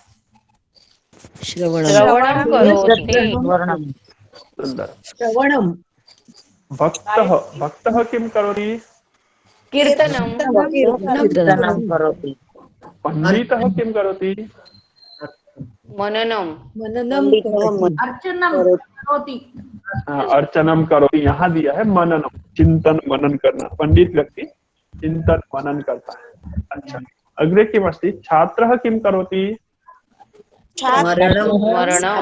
श्रवणं करोति। सुंदर। श्रवणं भक्तः, भक्तः किं करोति? कीर्तनं करोति। पंडितः किं करोति? मननम अर्चनं करोति। अर्चनम करोति, यहाँ दिया है मननम, चिंतन मनन करना। पंडित व्यक्ति चिंतन मनन करता है। अच्छा, अग्रे किमस्ति? छात्रः किं करोति? छात्रः स्मरणं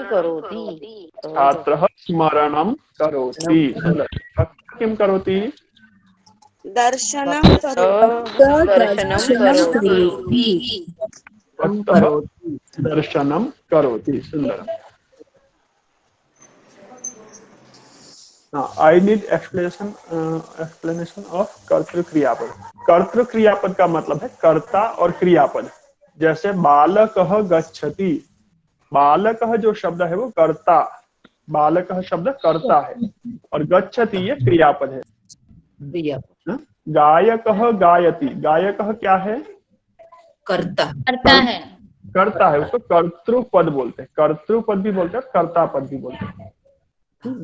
करोति। छात्रः स्मरणं करोति। किं करोति? दर्शनं दर्शनं करोति। सुंदर। आई नीड एक्सप्लेनेशन ऑफ कर्तृ क्रियापद। कर्तृ क्रियापद का मतलब है कर्ता और क्रियापद। जैसे बालकः गच्छति, बालकः जो शब्द है वो कर्ता, बालकः शब्द कर्ता है और गच्छति ये क्रियापद है। गायकः गायति, गायकः क्या है? करता है, करता है, उसको कर्तृपद बोलते हैं। कर्तृपद भी बोलते हैं, कर्तापद भी बोलते हैं।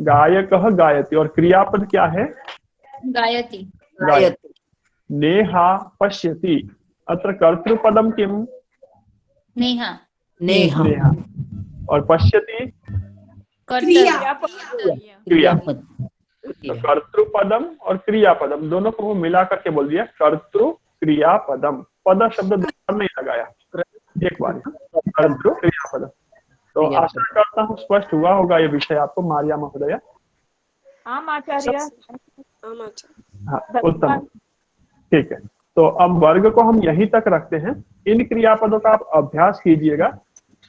गायकः गायति और क्रियापद क्या है? गायति। नेहा पश्यति, अत्र कर्तृपदम किम? नेहा। नेहा और पश्यति क्रियापद। तो कर्तृपदम और क्रियापदम दोनों को वो मिला करके बोल दिया कर्तृ क्रियापदम। पद शब्द दोबारा नहीं लगाया, एक बार कर्तृ क्रियापदम। तो आशा करता हूँ स्पष्ट हुआ होगा ये विषय आपको। मारिया महोदया। आम आचार्य। हाँ, उत्तम, ठीक है। तो अब वर्ग को हम यहीं तक रखते हैं। इन क्रियापदों का आप अभ्यास कीजिएगा।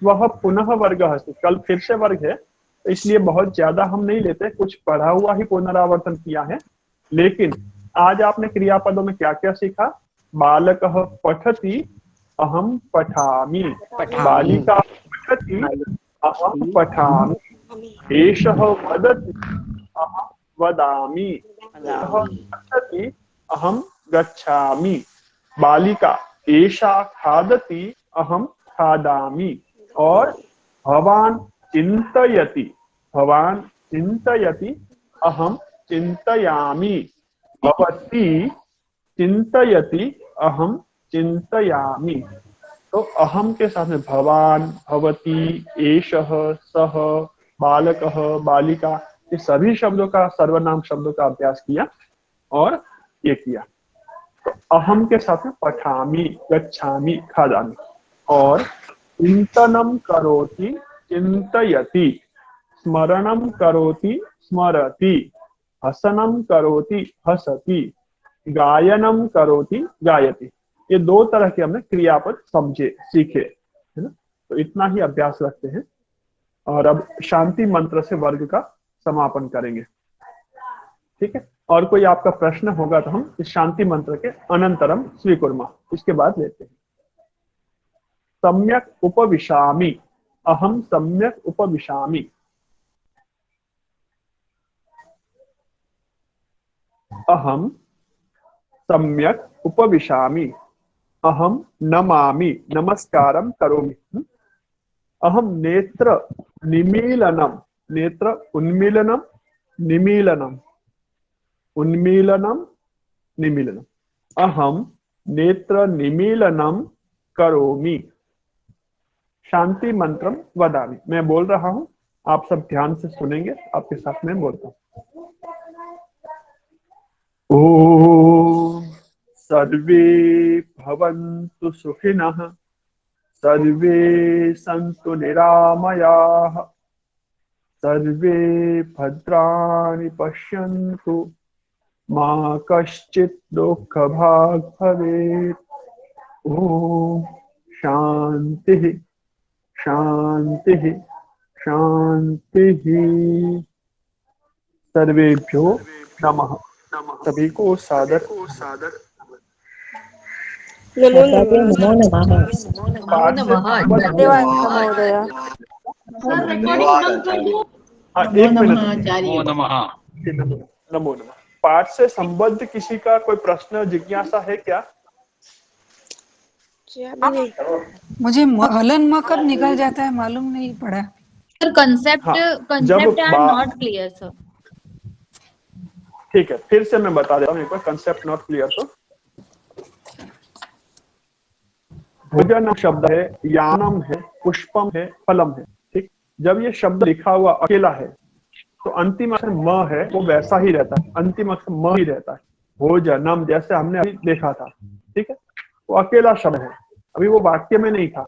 स्वः पुनः वर्ग हस्ति, कल फिर से वर्ग है, तो इसलिए बहुत ज्यादा हम नहीं लेते, कुछ पढ़ा हुआ ही पुनरावर्तन किया है। लेकिन आज आपने क्रियापदों में क्या क्या सीखा? बालकः पठति अहम पठामि, बालिका पठति अहम पठामि, एषः वदति अहम वदामि, सः गच्छति अहम गच्छामि, बालिका एषा खादति अहम खादामि, और भवान चिन्तयति, भवान चिन्तयति अहम चिन्तयामि, भवती चिन्तयति अहम चिन्तयामि। तो अहम के साथ में भवान, भवती, एषः, सः, बालकः, बालिका, ये सभी शब्दों का, सर्वनाम शब्दों का अभ्यास किया और ये किया। तो अहम के साथ में पठामि, गच्छामि, खादामि, और चिंतनम करोति चिंतयति, स्मरणम करोति स्मरति, हसनम करोति हसति, गायनम करोति गायति। ये दो तरह के हमने क्रियापद समझे, सीखे, है ना। तो इतना ही अभ्यास रखते हैं और अब शांति मंत्र से वर्ग का समापन करेंगे, ठीक है। और कोई आपका प्रश्न होगा तो हम इस शांति मंत्र के अनंतरम स्वीकुर्मः, इसके बाद लेते हैं। सम्यक उपविशामि, अहम सम्यक उपविशामि, अहम सम्यक उपविशामि, अहम नमामि, नमस्कारं करोमि। अहम नेत्र निमीलनम, नेत्र उन्मीलनम, निमीलनम, उन्मीलनम, निमीलनम। अहम नेत्र निमीलनम करोमि, शांति मंत्रम वदामि। मैं बोल रहा हूं, आप सब ध्यान से सुनेंगे, आपके साथ में बोलता हूं। ओम सर्वे भवन्तु सुखिनः, सर्वे सन्तु निरामयाः, सर्वे भद्राणि पश्यन्तु, मा कश्चित् दुःखभाग् भवेत्। ओम शांति शांति शांति। सर्वेभ्यो नमः। सभी को सादर नमो नमो नमः। पाठ से धन्यवाद महोदय। हाँ, एक मिनट। नमो नमः। पाठ से संबद्ध किसी का कोई प्रश्न जिज्ञासा है क्या? मुझे हलन म कब निकल जाता है मालूम नहीं पड़ा। Sir concept are not clear sir. ठीक है, फिर से मैं बता देता हूँ एक बार, कंसेप्ट नॉट क्लियर तो। भोजन शब्द है, यानम है, पुष्पम है, फलम है। ठीक, जब ये शब्द लिखा हुआ अकेला है तो अंतिम अक्षर म है, वो वैसा ही रहता है, अंतिम अक्षर म ही रहता है। भोजनम जैसे हमने अभी देखा था, ठीक है, वो अकेला शब्द है, अभी वो वाक्य में नहीं था।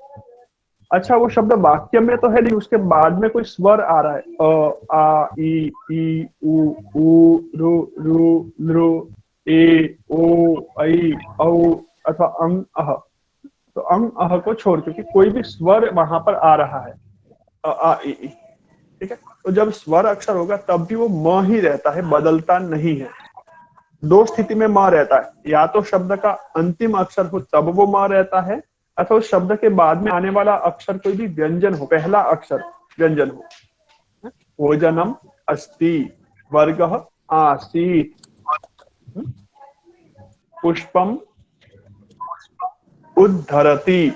अच्छा, वो शब्द वाक्य में तो है, लेकिन उसके बाद में कोई स्वर आ रहा है, अ, आ, ई, उ, रु, लृ, ए, ओ, ऐ, औ अथवा अंग, अह। तो अंग, अह को छोड़, क्योंकि कोई भी स्वर वहां पर आ रहा है, अ, आ, ई, ठीक है। तो जब स्वर अक्षर होगा तब भी वो म ही रहता है, बदलता नहीं है। दो स्थिति में म रहता है, या तो शब्द का अंतिम अक्षर हो तब वो म रहता है, अथवा उस शब्द के बाद में आने वाला अक्षर कोई भी व्यंजन हो, पहला अक्षर व्यंजन हो। भोजनम अस्ति, वर्गः आसीत्, पुष्पम उद्धरति,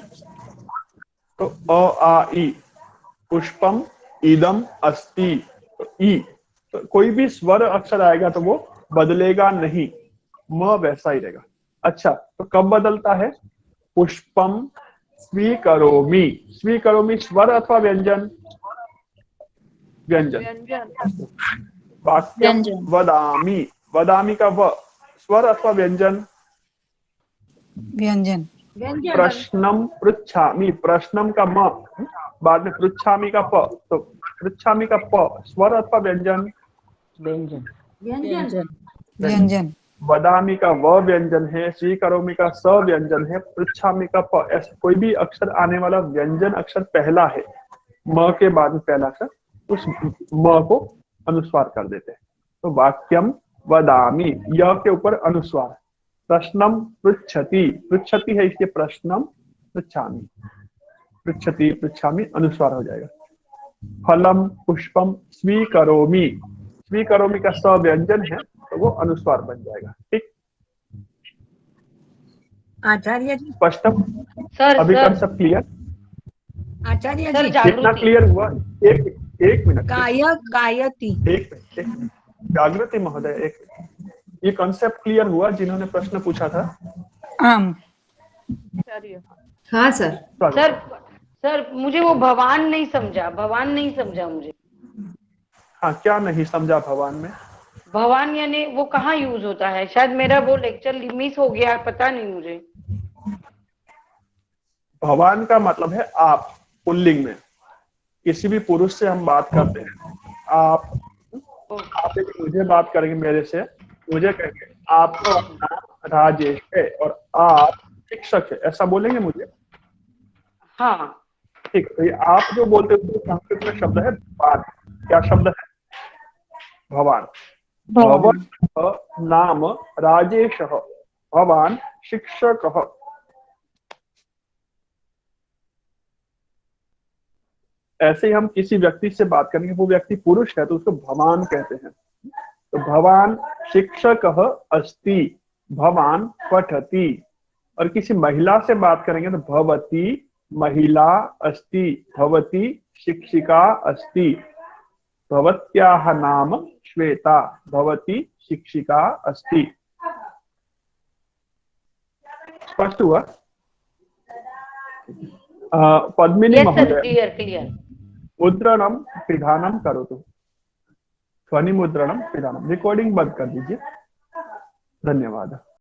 तो अ, आ, ई, पुष्पम इदम अस्ति, तो ई। तो कोई भी स्वर अक्षर आएगा तो वो बदलेगा नहीं, म वैसा ही रहेगा। अच्छा, तो कब बदलता है? पुष्पम स्वीकरोमि, स्वीकरोमि स्वर अथवा व्यंजन? व्यंजन। वाक्यम वदामि, वदामि का व स्वर अथवा व्यंजन? व्यंजन। प्रश्नम पृच्छामि, प्रश्नम का म, बाद में पृच्छामि का प, तो पृच्छामि का प स्वर अथवा व्यंजन? व्यंजन। वदामि का व व्यंजन है, स्वीकरोमि का स व्यंजन है, पृच्छामि का प। ऐसा कोई भी अक्षर आने वाला व्यंजन अक्षर पहला है, म के बाद में पहला अक्षर, उस म को अनुस्वार कर देते हैं। तो वाक्यम वदामि, य के ऊपर अनुस्वार। प्रश्नम पृच्छति, पृच्छति है इसलिए प्रश्नम पृच्छामि, पृच्छति पृच्छामि अनुस्वार हो जाएगा। फलम पुष्पम स्वीकरोमि, स्वीकरोमि का स व्यंजन है तो वो अनुस्वार बन जाएगा। ठीक, आचार्य जी। स्पष्टम? सर, अभी सर, कंसेप्ट क्लियर? आचार्य सर, जी। कितना क्लियर हुआ? एक मिनट। गायती। एक मिनट, जागृति महोदय, एक मिनट। ये कंसेप्ट क्लियर हुआ जिन्होंने प्रश्न पूछा था? हाँ सर। सर मुझे वो भवान नहीं समझा, भवान नहीं समझा मुझे। हाँ, क्या नहीं समझा भवान में? भवान यानी वो कहाँ यूज होता है? शायद मेरा वो लेक्चर मिस हो गया, पता नहीं मुझे। भवान का मतलब है आप, पुल्लिंग में। किसी भी पुरुष से हम बात करते हैं, आप यदि मुझे बात करेंगे, मेरे से मुझे कहेंगे आपका नाम राजेश है और आप शिक्षक है, ऐसा बोलेंगे मुझे? हाँ, ठीक है। तो ये आप जो बोलते हो संस्कृत में शब्द है भवान। क्या शब्द है? भवान। भवन नाम राजेश, भवान शिक्षक। ऐसे ही हम किसी व्यक्ति से बात करेंगे, वो व्यक्ति पुरुष है तो उसको भवान कहते हैं। तो भवान शिक्षक अस्ति, भवान पठति। और किसी महिला से बात करेंगे तो भवती महिला अस्ति, भवती शिक्षिका अस्ति, भवत्याः नाम श्वेता, भवती शिक्षिका अस्ति। स्पष्ट हुआ? पद्मिनी महोदय, क्लियर मुद्रणम पिधानम करोतु। ध्वनि मुद्रणम पिधानम। रिकॉर्डिंग बंद कर दीजिए। धन्यवाद।